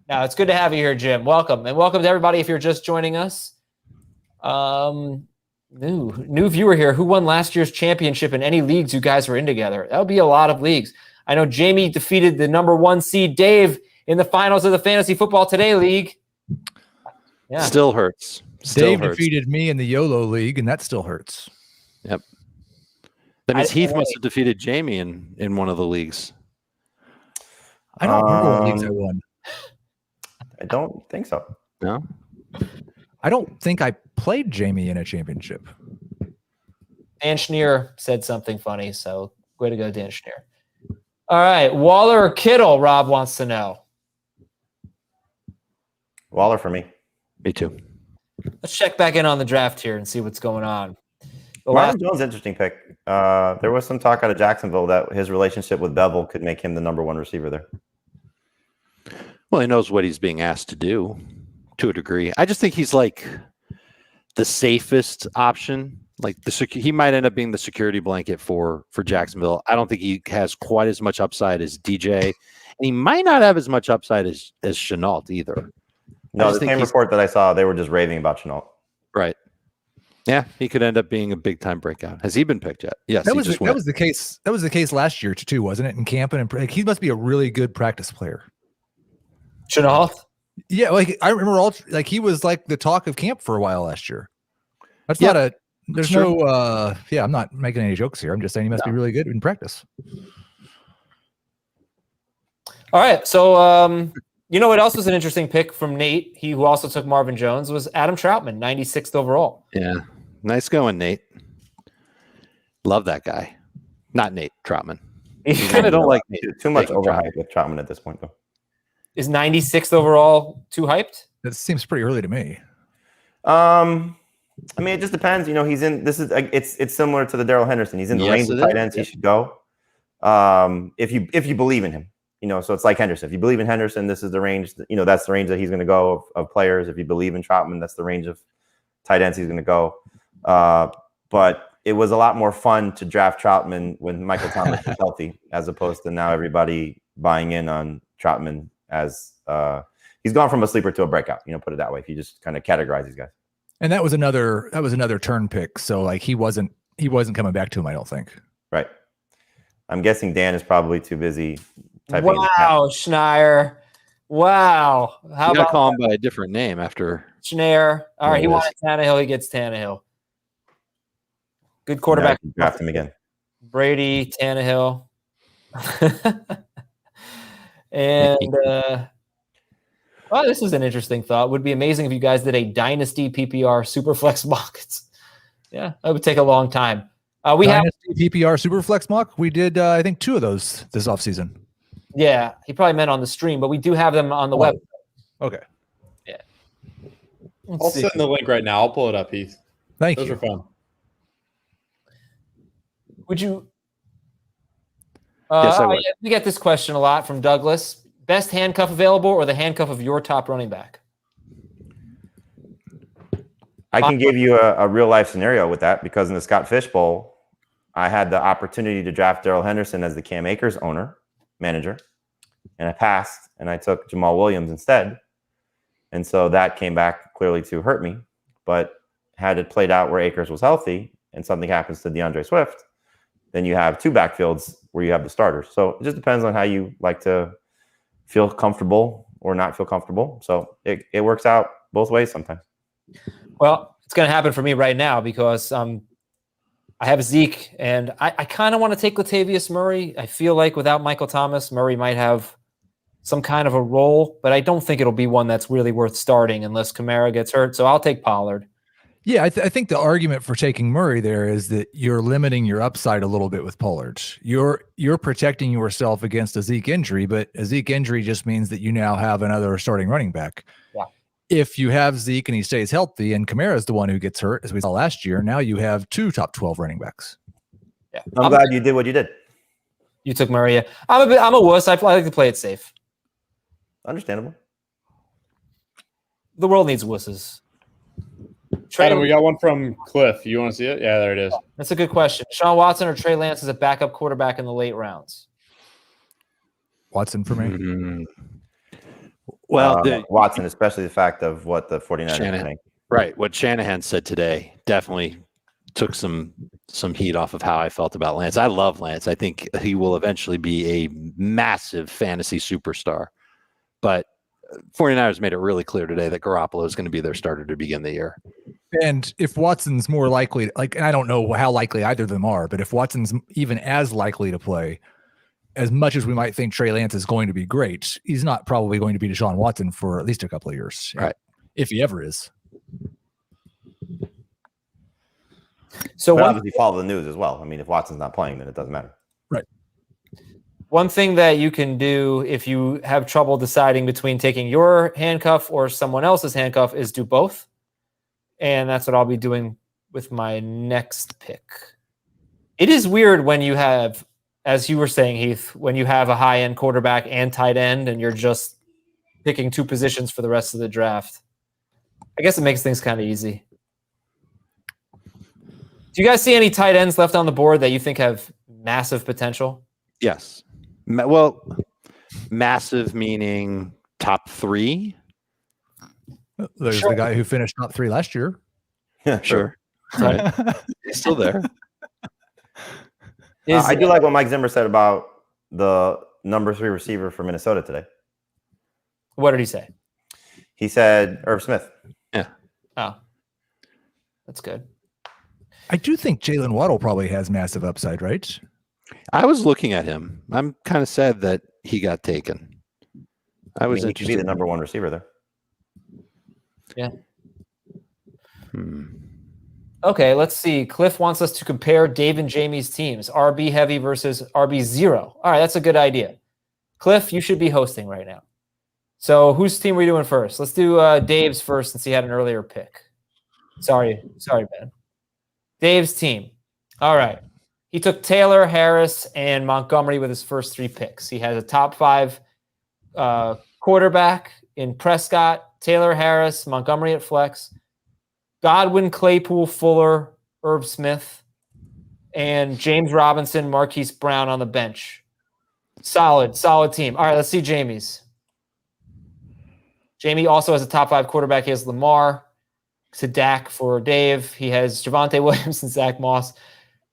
Now, it's good to have you here, Jim. Welcome. And welcome to everybody if you're just joining us. New viewer here. Who won last year's championship in any leagues you guys were in together? That would be a lot of leagues. I know Jamey defeated the number 1 seed Dave in the finals of the Fantasy Football Today League. Yeah. Still hurts. Dave defeated me in the YOLO League, and that still hurts. Yep. That means Heath must have defeated Jamey in one of the leagues. I don't remember what leagues I won. I don't think so. No? I don't think I played Jamey in a championship. Dan Schneer said something funny, so way to go, Dan Schneer. All right, Waller or Kittle, Rob wants to know. Waller for me. Me too. Let's check back in on the draft here and see what's going on. Marvin Jones, interesting pick. There was some talk out of Jacksonville that his relationship with Bevel could make him the number 1 receiver there. Well, he knows what he's being asked to do to a degree. I just think he's like the safest option. Like he might end up being the security blanket for Jacksonville. I don't think he has quite as much upside as DJ, and he might not have as much upside as Shenault either. No, the same report that I saw, they were just raving about Shenault. Right. Yeah, he could end up being a big time breakout. Has he been picked yet? Yes, that was the case. That was the case last year too, wasn't it? In camp and he must be a really good practice player. Shenault? Yeah, like I remember he was like the talk of camp for a while last year. That's not a. There's no. I'm not making any jokes here. I'm just saying he must be really good in practice. All right, so you know what else was an interesting pick from Nate? He who also took Marvin Jones was Adam Troutman, 96th overall. Yeah, nice going, Nate. Love that guy. Not Nate Troutman. You kind of don't like Nate. Too much overhype with Troutman at this point, though. Is 96th overall too hyped? That seems pretty early to me. I mean, it just depends. You know, he's in. This is it's similar to the Darrell Henderson. He's in the range of tight ends he should go. If you believe in him, you know. So it's like Henderson. If you believe in Henderson, this is the range. You know, that's the range that he's going to go of players. If you believe in Troutman, that's the range of tight ends he's going to go. But it was a lot more fun to draft Troutman when Michael Thomas was healthy, as opposed to now everybody buying in on Troutman as he's gone from a sleeper to a breakout. Put it that way. If you just kind of categorize these guys. And that was another turn pick. So like he wasn't coming back to him, I don't think. Right. I'm guessing Dan is probably too busy typing. Wow, Schneier. Wow. How You gotta about call him by a different name after Schneier? All right, he There it wanted Tannehill. He gets Tannehill. Good quarterback. Now you can draft him again. Brady, Tannehill. And well, this is an interesting thought. Would be amazing if you guys did a dynasty PPR Superflex mock. Yeah, that would take a long time. We Dynasty PPR Superflex mock. We did, I think, 2 of those this offseason. Yeah, he probably meant on the stream, but we do have them on the web. Okay. Yeah. I'll send the link right now. I'll pull it up, Heath. Thank Those you. are fun. Would you? Yes, I would. Yeah, we get this question a lot from Douglas. Best handcuff available or the handcuff of your top running back? I can give you a real life scenario with that, because in the Scott Fish Bowl, I had the opportunity to draft Darrell Henderson as the Cam Akers manager, and I passed, and I took Jamal Williams instead. And so that came back clearly to hurt me. But had it played out where Akers was healthy and something happens to DeAndre Swift, then you have 2 backfields where you have the starters. So it just depends on how you like to feel comfortable or not feel comfortable. So it works out both ways sometimes. Well, it's going to happen for me right now because I have Zeke, and I kind of want to take Latavius Murray. I feel like without Michael Thomas, Murray might have some kind of a role, but I don't think it'll be one that's really worth starting unless Kamara gets hurt. So I'll take Pollard. Yeah, I think the argument for taking Murray there is that you're limiting your upside a little bit with Pollard. You're protecting yourself against a Zeke injury, but a Zeke injury just means that you now have another starting running back. Yeah. If you have Zeke and he stays healthy and Kamara is the one who gets hurt, as we saw last year, now you have 2 top 12 running backs. Yeah, I'm glad you did what you did. You took Murray. Yeah. I'm a wuss. I like to play it safe. Understandable. The world needs wusses. Adam, we got one from Cliff. You want to see it? Yeah, there it is. That's a good question. Deshaun Watson or Trey Lance as a backup quarterback in the late rounds? Watson for me. Mm-hmm. Well, Watson, especially the fact of what the 49ers are saying. Right. What Shanahan said today definitely took some heat off of how I felt about Lance. I love Lance. I think he will eventually be a massive fantasy superstar. But 49ers made it really clear today that Garoppolo is going to be their starter to begin the year. And if Watson's more likely, and I don't know how likely either of them are, but if Watson's even as likely to play, as much as we might think Trey Lance is going to be great, he's not probably going to be Deshaun Watson for at least a couple of years. Right. If he ever is. So But obviously follow the news as well. I mean, if Watson's not playing, then it doesn't matter. Right. One thing that you can do if you have trouble deciding between taking your handcuff or someone else's handcuff is do both. And that's what I'll be doing with my next pick. It is weird when you have, as you were saying, Heath, when you have a high-end quarterback and tight end and you're just picking 2 positions for the rest of the draft. I guess it makes things kind of easy. Do you guys see any tight ends left on the board that you think have massive potential? Yes. Well, massive meaning top 3. There's the guy who finished top 3 last year. Yeah, Sure. Right. He's still there. I do like what Mike Zimmer said about the number 3 receiver for Minnesota today. What did he say? He said Irv Smith. Yeah. Oh, that's good. I do think Jalen Waddle probably has massive upside, right? I was looking at him. I'm kind of sad that he got taken. I was he could be interested. the number 1 receiver there. Yeah. Hmm. Okay, let's see. Cliff wants us to compare Dave and Jamey's teams, RB heavy versus RB zero. All right, that's a good idea. Cliff, you should be hosting right now. So whose team are we doing first? Let's do Dave's first since he had an earlier pick. Sorry, Ben. Dave's team. All right. He took Taylor, Harris, and Montgomery with his first 3 picks. He has a top 5 quarterback in Prescott, Taylor, Harris, Montgomery at flex, Godwin, Claypool, Fuller, Irv Smith, and James Robinson, Marquise Brown on the bench. Solid team. All right, let's see Jamey's. Jamey also has a top 5 quarterback. He has Lamar, Dak for Dave. He has Javonte Williams and Zach Moss.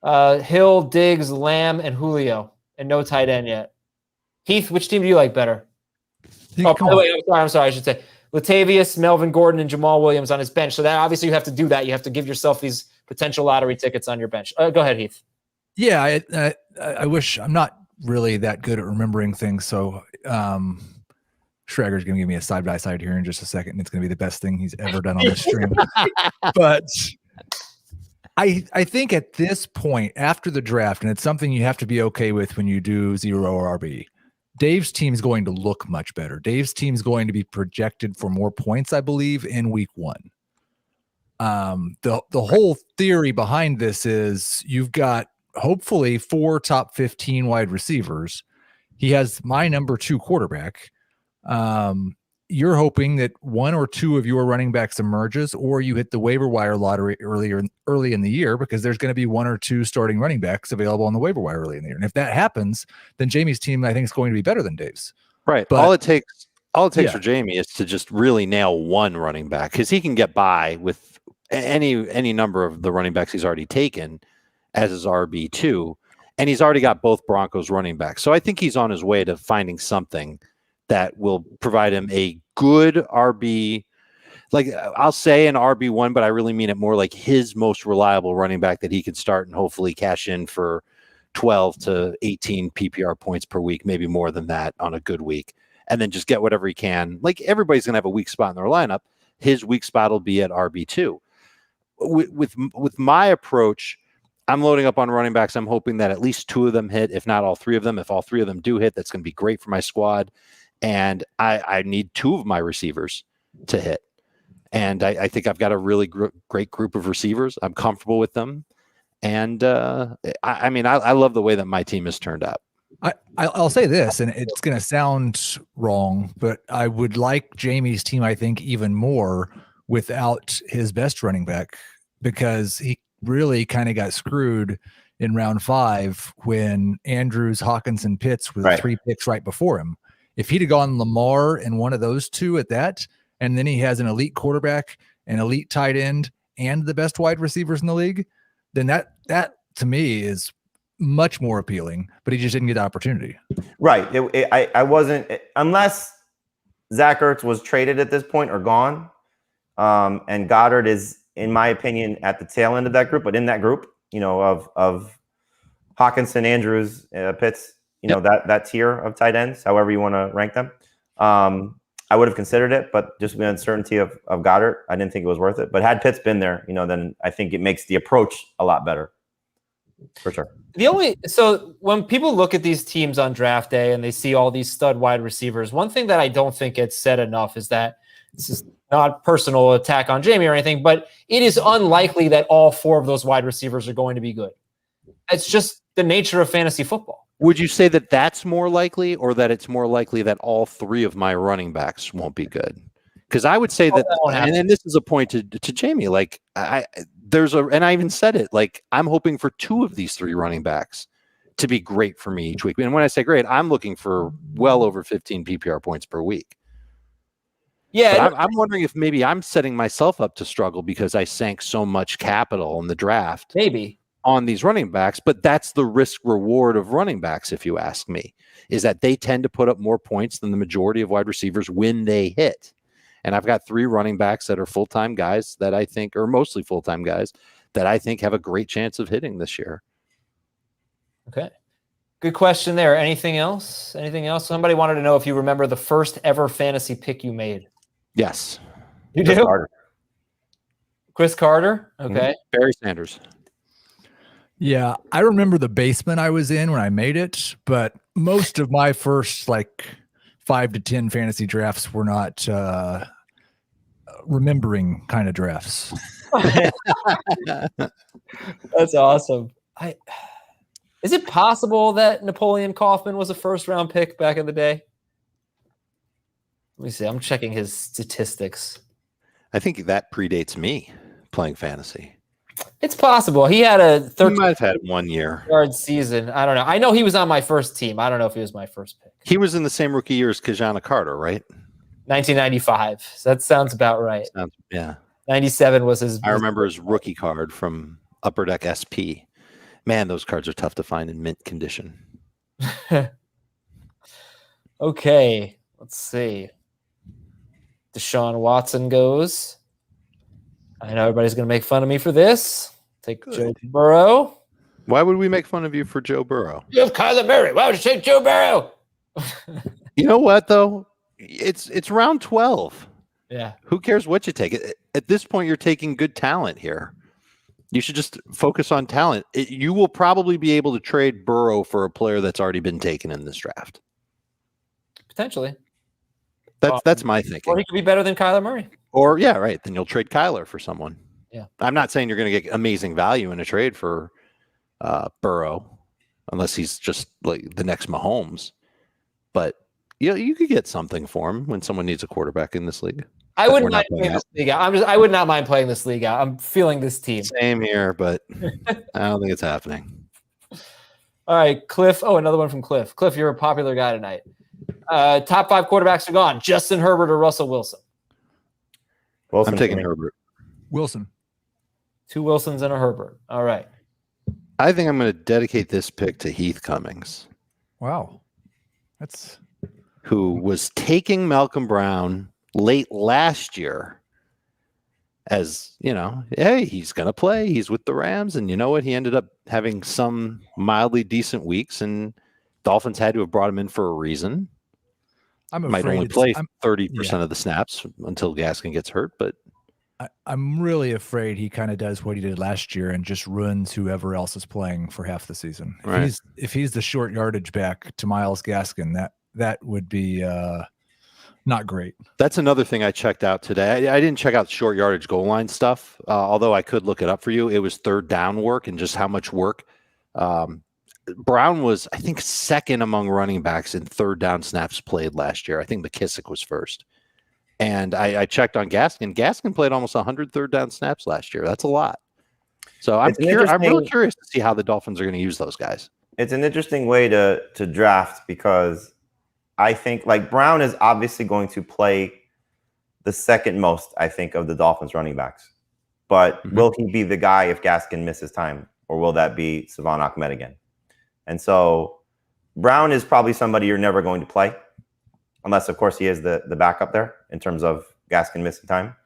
Hill, Diggs, Lamb, and Julio, and no tight end yet. Heath, which team do you like better? By the way, I'm sorry. I should say Latavius, Melvin Gordon, and Jamal Williams on his bench. So that obviously you have to do that. You have to give yourself these potential lottery tickets on your bench. Go ahead, Heath. Yeah, I wish I'm not really that good at remembering things. So Schrager's going to give me a side-by-side here in just a second. And it's going to be the best thing he's ever done on this stream. But I think at this point, after the draft, and it's something you have to be okay with when you do 0 RB, Dave's team is going to look much better. Dave's team is going to be projected for more points, I believe, in week 1. The whole theory behind this is you've got hopefully 4 top 15 wide receivers. He has my number 2 quarterback. You're hoping that 1 or 2 of your running backs emerges, or you hit the waiver wire lottery early in the year, because there's going to be 1 or 2 starting running backs available on the waiver wire early in the year. And if that happens, then Jamey's team, I think, is going to be better than Dave's. Right. But all it takes for Jamey is to just really nail 1 running back, because he can get by with any number of the running backs he's already taken as his RB2, and he's already got both Broncos running backs. So I think he's on his way to finding something that will provide him a good RB, like I'll say an RB1, but I really mean it more like his most reliable running back that he could start and hopefully cash in for 12 to 18 PPR points per week, maybe more than that on a good week, and then just get whatever he can. Like, everybody's going to have a weak spot in their lineup. His weak spot will be at RB2. With my approach, I'm loading up on running backs. I'm hoping that at least 2 of them hit, if not all 3 of them. If all 3 of them do hit, that's going to be great for my squad. And I need 2 of my receivers to hit. And I think I've got a really great group of receivers. I'm comfortable with them. And I mean, I love the way that my team has turned out. I'll say this, and it's going to sound wrong, but I would like Jamey's team, I think, even more without his best running back, because he really kind of got screwed in round 5 when Andrews, Hawkinson, Pitts with 3 picks right before him. If he'd have gone Lamar and one of those 2 at that, and then he has an elite quarterback, an elite tight end, and the best wide receivers in the league, then that to me is much more appealing. But he just didn't get the opportunity. Right. I wasn't, unless Zach Ertz was traded at this point or gone, and Goddard is, in my opinion, at the tail end of that group. But in that group, of Hawkinson, Andrews, Pitts, that tier of tight ends, however you want to rank them. I would have considered it, but just the uncertainty of Goddard, I didn't think it was worth it. But had Pitts been there, then I think it makes the approach a lot better. For sure. So when people look at these teams on draft day and they see all these stud wide receivers, one thing that I don't think gets said enough is that this is not personal attack on Jamey or anything, but it is unlikely that all 4 of those wide receivers are going to be good. It's just the nature of fantasy football. Would you say that that's more likely, or that it's more likely that all 3 of my running backs won't be good? Because I would say that, and this is a point to Jamey, like and I even said it, like, I'm hoping for 2 of these 3 running backs to be great for me each week. And when I say great, I'm looking for well over 15 PPR points per week. Yeah, I'm wondering if maybe I'm setting myself up to struggle because I sank so much capital in the draft. Maybe. On these running backs, but that's the risk reward of running backs, if you ask me, is that they tend to put up more points than the majority of wide receivers when they hit. And I've got 3 running backs that are full-time guys that I think, or mostly full-time guys, that I think have a great chance of hitting this year. Okay. Good question there. Anything else? Somebody wanted to know if you remember the first ever fantasy pick you made. Yes. You do? Chris Carter? Okay. Mm-hmm. Barry Sanders. Yeah, I remember the basement I was in when I made it, but most of my first 5 to 10 fantasy drafts were not remembering kind of drafts. That's awesome. Is it possible that Napoleon Kaufman was a first-round pick back in the day? Let me see. I'm checking his statistics. I think that predates me playing fantasy. It's possible. He had a He 13 might have had 1 year. yard season. I don't know. I know he was on my first team. I don't know if he was my first pick. He was in the same rookie year as Kajana Carter, right? 1995. So that sounds about right. Yeah. 97 was his. I remember his rookie card from Upper Deck SP. Man, those cards are tough to find in mint condition. Okay, let's see. Deshaun Watson goes. I know everybody's going to make fun of me for this. Take Joe Burrow. Why would we make fun of you for Joe Burrow? You have Kyler Murray. Why would you take Joe Burrow? You know what, though? It's round 12. Yeah. Who cares what you take? At this point, you're taking good talent here. You should just focus on talent. You will probably be able to trade Burrow for a player that's already been taken in this draft. Potentially. That's my thinking. Or he could be better than Kyler Murray. Or, yeah, right. Then you'll trade Kyler for someone. Yeah. I'm not saying you're going to get amazing value in a trade for Burrow, unless he's just like the next Mahomes. But you could get something for him when someone needs a quarterback in this league. I wouldn't mind playing this league out. I would not mind playing this league out. I'm feeling this team. Same here, but I don't think it's happening. All right, Cliff. Oh, another one from Cliff. Cliff, you're a popular guy tonight. Top 5 quarterbacks are gone. Justin Herbert or Russell Wilson? I'm taking Herbert. Wilson. 2 Wilsons and a Herbert. All right. I think I'm going to dedicate this pick to Heath Cummings. Wow. That's who was taking Malcolm Brown late last year as, hey, he's going to play. He's with the Rams. And you know what? He ended up having some mildly decent weeks, and Dolphins had to have brought him in for a reason. Might only play 30% of the snaps until Gaskin gets hurt, but I'm really afraid he kind of does what he did last year and just ruins whoever else is playing for half the season. Right. If he's the short yardage back to Myles Gaskin, that would be not great. That's another thing I checked out today. I didn't check out short yardage goal line stuff, although I could look it up for you. It was third down work and just how much work. Brown was, I think, second among running backs in third down snaps played last year. I think McKissick was first. And I checked on Gaskin. Gaskin played almost 100 third down snaps last year. That's a lot. So I'm really curious to see how the Dolphins are going to use those guys. It's an interesting way to draft, because I think like Brown is obviously going to play the second most, I think, of the Dolphins running backs. But will he be the guy if Gaskin misses time, or will that be Savon Ahmed again? And so Brown is probably somebody you're never going to play, unless, of course, he is the backup there in terms of Gaskin missing time.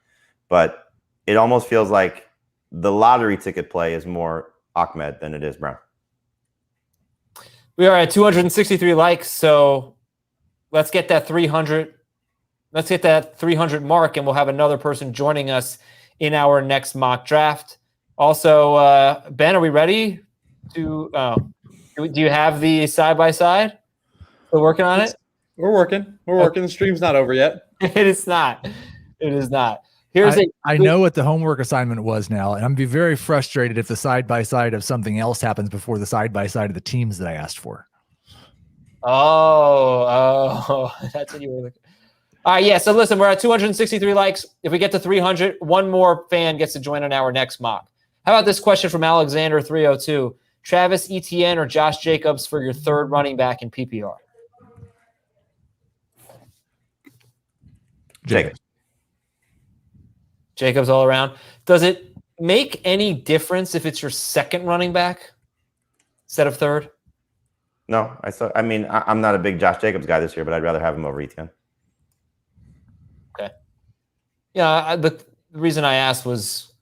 But it almost feels like the lottery ticket play is more Ahmed than it is Brown. We are at 263 likes, so let's get that 300. Let's hit that 300 mark, and we'll have another person joining us in our next mock draft. Also, Ben, are we ready to? Do you have the side-by-side? We're working on it? We're working. The stream's not over yet. It is not. I know what the homework assignment was now, and I'm be very frustrated if the side-by-side of something else happens before the side-by-side of the teams that I asked for. Oh, that's what you were looking. All right, yeah. So listen, we're at 263 likes. If we get to 300, one more fan gets to join on our next mock. How about this question from Alexander 302? Travis Etienne or Josh Jacobs for your third running back in PPR? Jacobs all around. Does it make any difference if it's your second running back instead of third? No, I'm not a big Josh Jacobs guy this year, but I'd rather have him over Etienne. Okay. Yeah, the reason I asked was,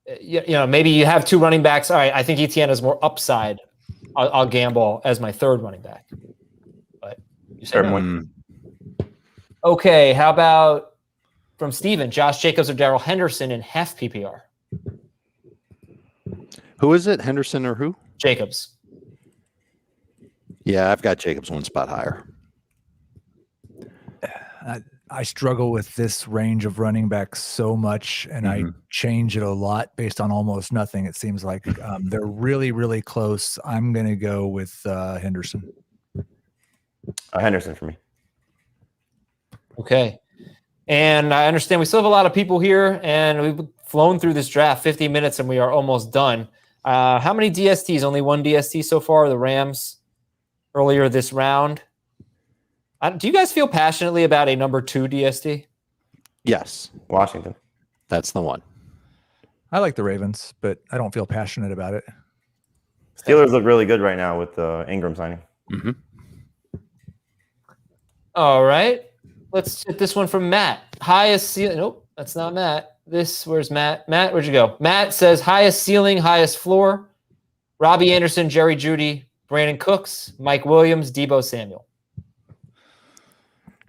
maybe you have two running backs. All right, I think Etienne has more upside. I'll gamble as my third running back. But you said no. Okay, how about from Steven, Josh Jacobs or Darrell Henderson in half PPR? Who is it? Henderson or who? Jacobs. Yeah, I've got Jacobs one spot higher. I struggle with this range of running backs so much, and I change it a lot based on almost nothing. It seems like they're really, really close. I'm going to go with Henderson. Henderson for me. Okay. And I understand we still have a lot of people here, and we flown through this draft, 50 minutes, and we are almost done. How many DSTs? Only one DST so far, the Rams earlier this round. Do you guys feel passionately about a number 2 DST? Yes, Washington. that's the one. I like the Ravens, but I don't feel passionate about it. Steelers look really good right now with Ingram signing. Mm-hmm. All right. Let's hit this one from Matt. Highest ceiling. Nope, that's not Matt. Where's Matt? Matt, where'd you go? Matt says highest ceiling, highest floor. Robbie Anderson, Jerry Jeudy, Brandon Cooks, Mike Williams, Deebo Samuel.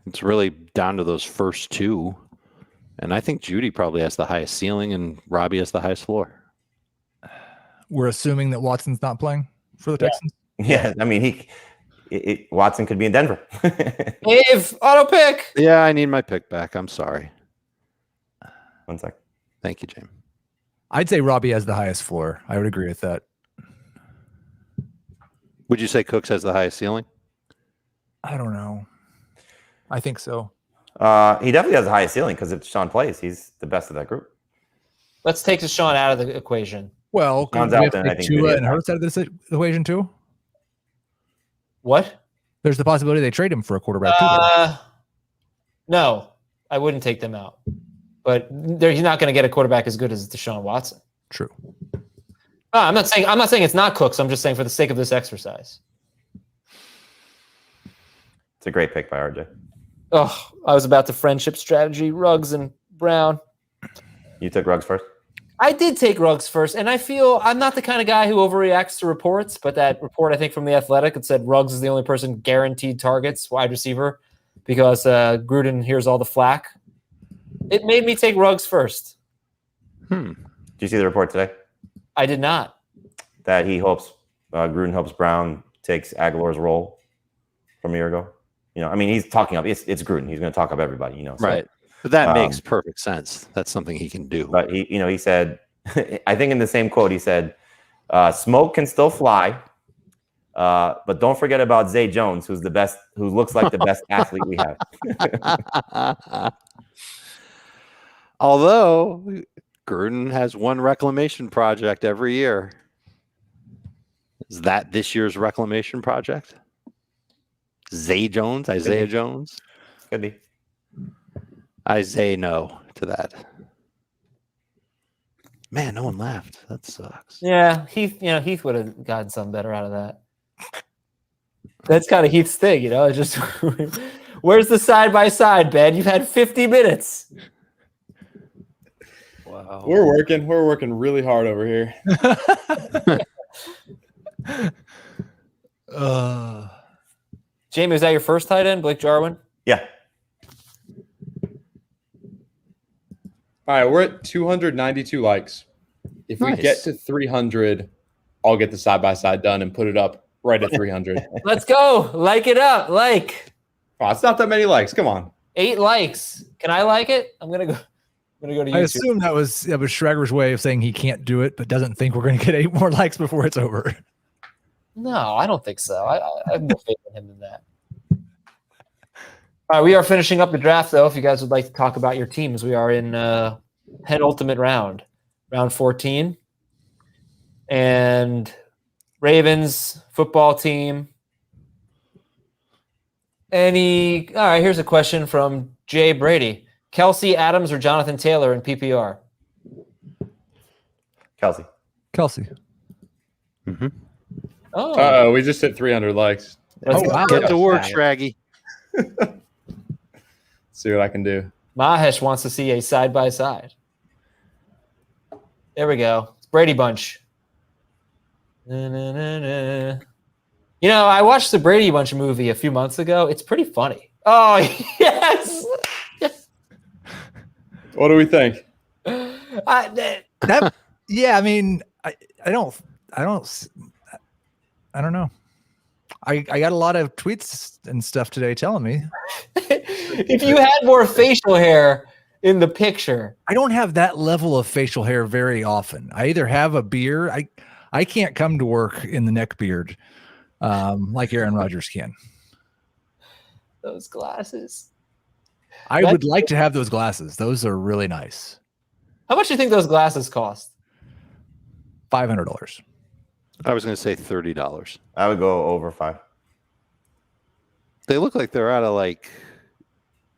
It's really down to those first two. And I think Judy probably has the highest ceiling and Robbie has the highest floor. We're assuming that Watson's not playing for the Texans. Yeah, I mean, Watson could be in Denver. Dave, auto pick. Yeah, I need my pick back. I'm sorry. 1 sec. Thank you, Jamey. I'd say Robbie has the highest floor. I would agree with that. Would you say Cooks has the highest ceiling? I don't know. I think so. He definitely has the highest ceiling because if Sean plays, he's the best of that group. Let's take Deshaun out of the equation. Well, Sean's could we out then, I have think Tua Judy and is Hurts out of this equation too? What? There's the possibility they trade him for a quarterback too. No, I wouldn't take them out. But he's not going to get a quarterback as good as Deshaun Watson. True. I'm not saying it's not Cooks. I'm just saying for the sake of this exercise. It's a great pick by RJ. Oh, I was about the friendship strategy, Ruggs and Brown. You took Ruggs first? I did take Ruggs first, and I feel I'm not the kind of guy who overreacts to reports, but that report, I think, from The Athletic, it said Ruggs is the only person guaranteed targets, wide receiver, because Gruden hears all the flack. It made me take Ruggs first. Did you see the report today? I did not. That he hopes, Gruden hopes Brown takes Aguilar's role from a year ago. You know, I mean, he's talking up. It's Gruden. He's going to talk up everybody. You know, so, Right. But that makes perfect sense. That's something he can do. But he said, I think in the same quote, he said, "Smoke can still fly, but don't forget about Zay Jones, who looks like the best athlete we have." Although Gruden has one reclamation project every year. Is that this year's reclamation project? Isaiah Jones? Could be. I say no to that. Man, no one laughed. That sucks. Yeah, Heath would have gotten something better out of that. That's kind of Heath's thing, It's just where's the side by side, Ben? You've had 50 minutes. Wow. We're working really hard over here. Jamey, was that your first tight end, Blake Jarwin? Yeah. All right, we're at 292 likes. If we Nice. get to 300, I'll get the side-by-side done and put it up right at 300. Let's go. Like it up. Like. Oh, it's not that many likes. Come on. 8 likes. Can I like it? I'm gonna go to YouTube. I assume that was Schrager's way of saying he can't do it, but doesn't think we're going to get 8 more likes before it's over. No, I don't think so. I have more faith in him than that. All right, we are finishing up the draft, though. If you guys would like to talk about your teams, we are in penultimate round 14. And Ravens football team. All right, here's a question from Jay Brady. Kelsey, Adams, or Jonathan Taylor in PPR? Kelsey. Mm-hmm. Oh, We just hit 300 likes. Wow. Get to work, Shraggy. See what I can do. Mahesh wants to see a side-by-side. There we go. It's Brady Bunch. Na, na, na, na. I watched the Brady Bunch movie a few months ago. It's pretty funny. Oh, yes. What do we think? Yeah, I mean, I don't know. I got a lot of tweets and stuff today telling me. If you had more facial hair in the picture. I don't have that level of facial hair very often. I either have a beard. I can't come to work in the neck beard like Aaron Rodgers can. Those glasses. I would like to have those glasses. Those are really nice. How much do you think those glasses cost? $500. I was going to say $30. I would go over 5. They look like they're out of like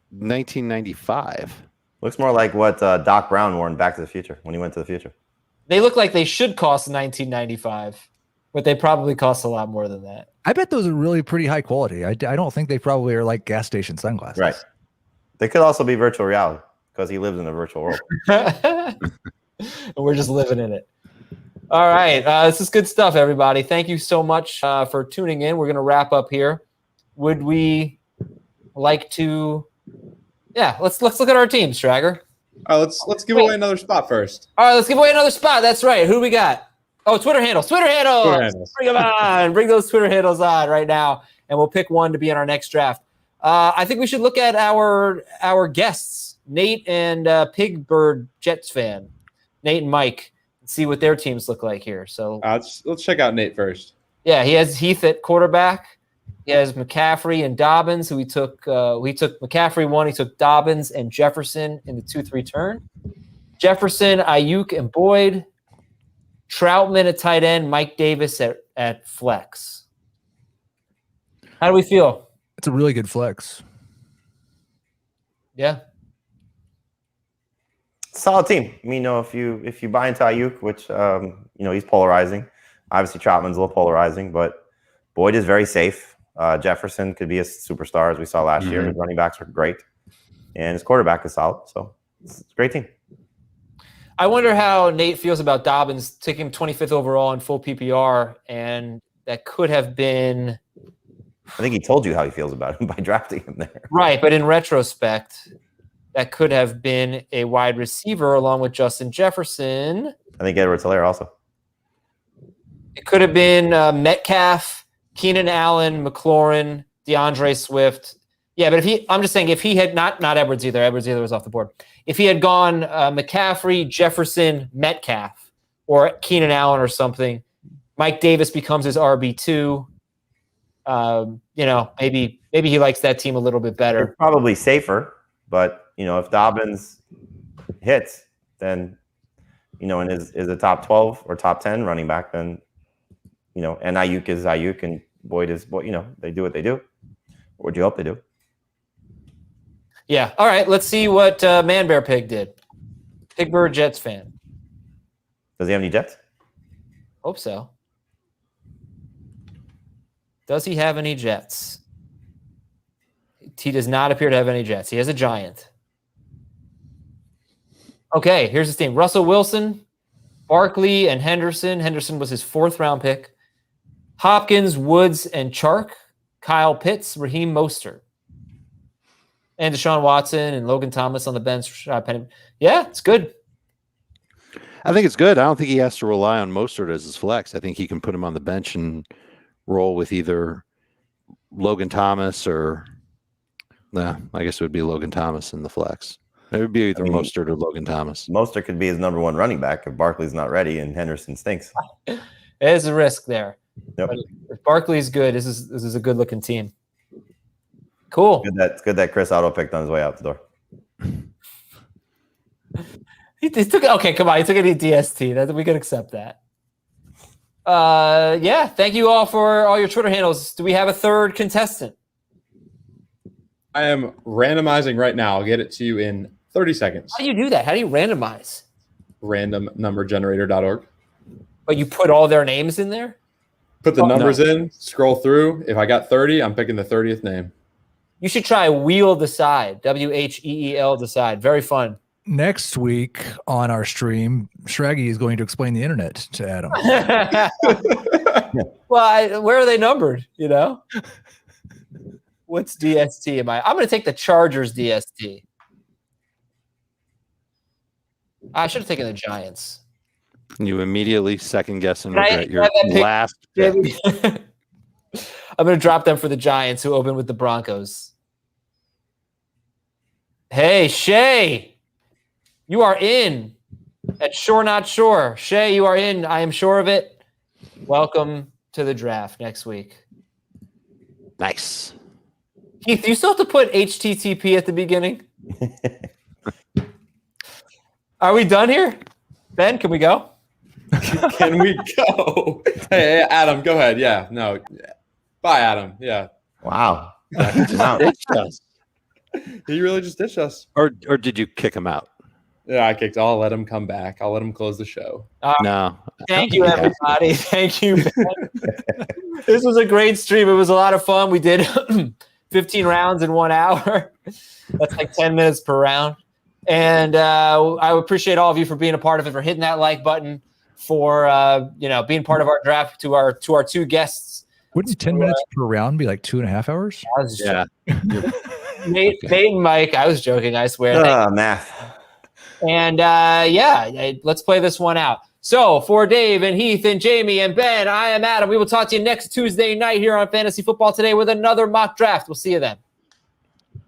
1995. Looks more like what Doc Brown wore in Back to the Future when he went to the future. They look like they should cost $19.95, but they probably cost a lot more than that. I bet those are really pretty high quality. I don't think they probably are like gas station sunglasses. Right. They could also be virtual reality because he lives in a virtual world. And we're just living in it. All right. This is good stuff, everybody. Thank you so much for tuning in. We're going to wrap up here. Would we like to... Yeah, let's look at our team, Stragger. All right, let's give away another spot first. All right, let's give away another spot. That's right. Who do we got? Oh, Twitter handles. Twitter handles. Bring them on. Bring those Twitter handles on right now, and we'll pick one to be in our next draft. I think we should look at our guests, Nate and Pigbird Jets fan, Nate and Mike, and see what their teams look like here. So Let's check out Nate first. yeah, he has Heath at quarterback. He has McCaffrey and Dobbins, who he took McCaffrey 1. He took Dobbins and Jefferson in the 2-3 turn. Jefferson, Ayuk, and Boyd. Troutman at tight end. Mike Davis at flex. How do we feel? It's a really good flex. Yeah. Solid team. I mean, if you buy into Ayuk, which he's polarizing. Obviously, Troutman's a little polarizing, but Boyd is very safe. Jefferson could be a superstar, as we saw last year. His running backs were great, and his quarterback is solid. So it's a great team. I wonder how Nate feels about Dobbins taking 25th overall in full PPR, and that could have been. I think he told you how he feels about him by drafting him there. Right, but in retrospect, that could have been a wide receiver along with Justin Jefferson. I think Edwards-Helaire also. It could have been Metcalf, Keenan Allen, McLaurin, DeAndre Swift. Yeah, but I'm just saying if he had not Edwards either. Edwards either was off the board. If he had gone McCaffrey, Jefferson, Metcalf, or Keenan Allen or something, Mike Davis becomes his RB2. Maybe he likes that team a little bit better. They're probably safer, but if Dobbins hits, then and is a top 12 or top 10 running back, then and Ayuk is Ayuk and Boyd is Boyd. They do what they do. What would you hope they do? Yeah. All right. Let's see what Man Bear Pig did. Pigbird Jets fan. Does he have any Jets? Hope so. Does he have any Jets? He does not appear to have any Jets. He has a Giant. Okay, here's his team. Russell Wilson, Barkley, and Henderson. Henderson was his 4th round pick. Hopkins, Woods, and Chark. Kyle Pitts, Raheem Mostert. And Deshaun Watson and Logan Thomas on the bench. Yeah, it's good. I think it's good. I don't think he has to rely on Mostert as his flex. I think he can put him on the bench and roll with either Logan Thomas or I guess it would be Logan Thomas in the flex. It would be either Mostert or Logan Thomas. Mostert could be his number 1 running back if Barkley's not ready and Henderson stinks. There's a risk there. Yep. If Barkley's good, this is a good looking team. Cool. It's good that Chris auto picked on his way out the door. He took okay. Come on, he took any DST. That we could accept that. Yeah. Thank you all for all your Twitter handles. Do we have a third contestant? I am randomizing right now. I'll get it to you in 30 seconds. How do you do that? How do you randomize? Randomnumbergenerator.org. But you put all their names in there? Put the numbers in, scroll through. If I got 30, I'm picking the 30th name. You should try Wheel Decide. WHEEL Decide. Very fun. Next week on our stream, Shraggy is going to explain the internet to Adam. Well, where are they numbered? What's DST? I'm going to take the Chargers DST. I should have taken the Giants. You immediately second guess and Can I regret your have that pick? last pick. I'm going to drop them for the Giants, who open with the Broncos. Hey, Shay, you are in at Sure Not Sure. Shay, you are in. I am sure of it. Welcome to the draft next week. Nice. Keith, do you still have to put HTTP at the beginning? Are we done here? Ben, can we go? Can we go? Hey, Adam, go ahead. Yeah, no. Bye, Adam. Yeah. Wow. Ditched us. He really just ditched us. Or did you kick him out? Yeah, I kicked. I'll let him come back. I'll let him close the show. No. Thank you, everybody. Thank you, Ben. This was a great stream. It was a lot of fun. We did 15 rounds in 1 hour. That's like 10 minutes per round. And I appreciate all of you for being a part of it, for hitting that like button, for being part of our draft, to our two guests. Wouldn't 10 minutes per round be like 2.5 hours? Yeah. Nate and Mike. I was joking, I swear. Math. And let's play this one out. So for Dave and Heath and Jamey and Ben, I am Adam. We will talk to you next Tuesday night here on Fantasy Football Today with another mock draft. We'll see you then.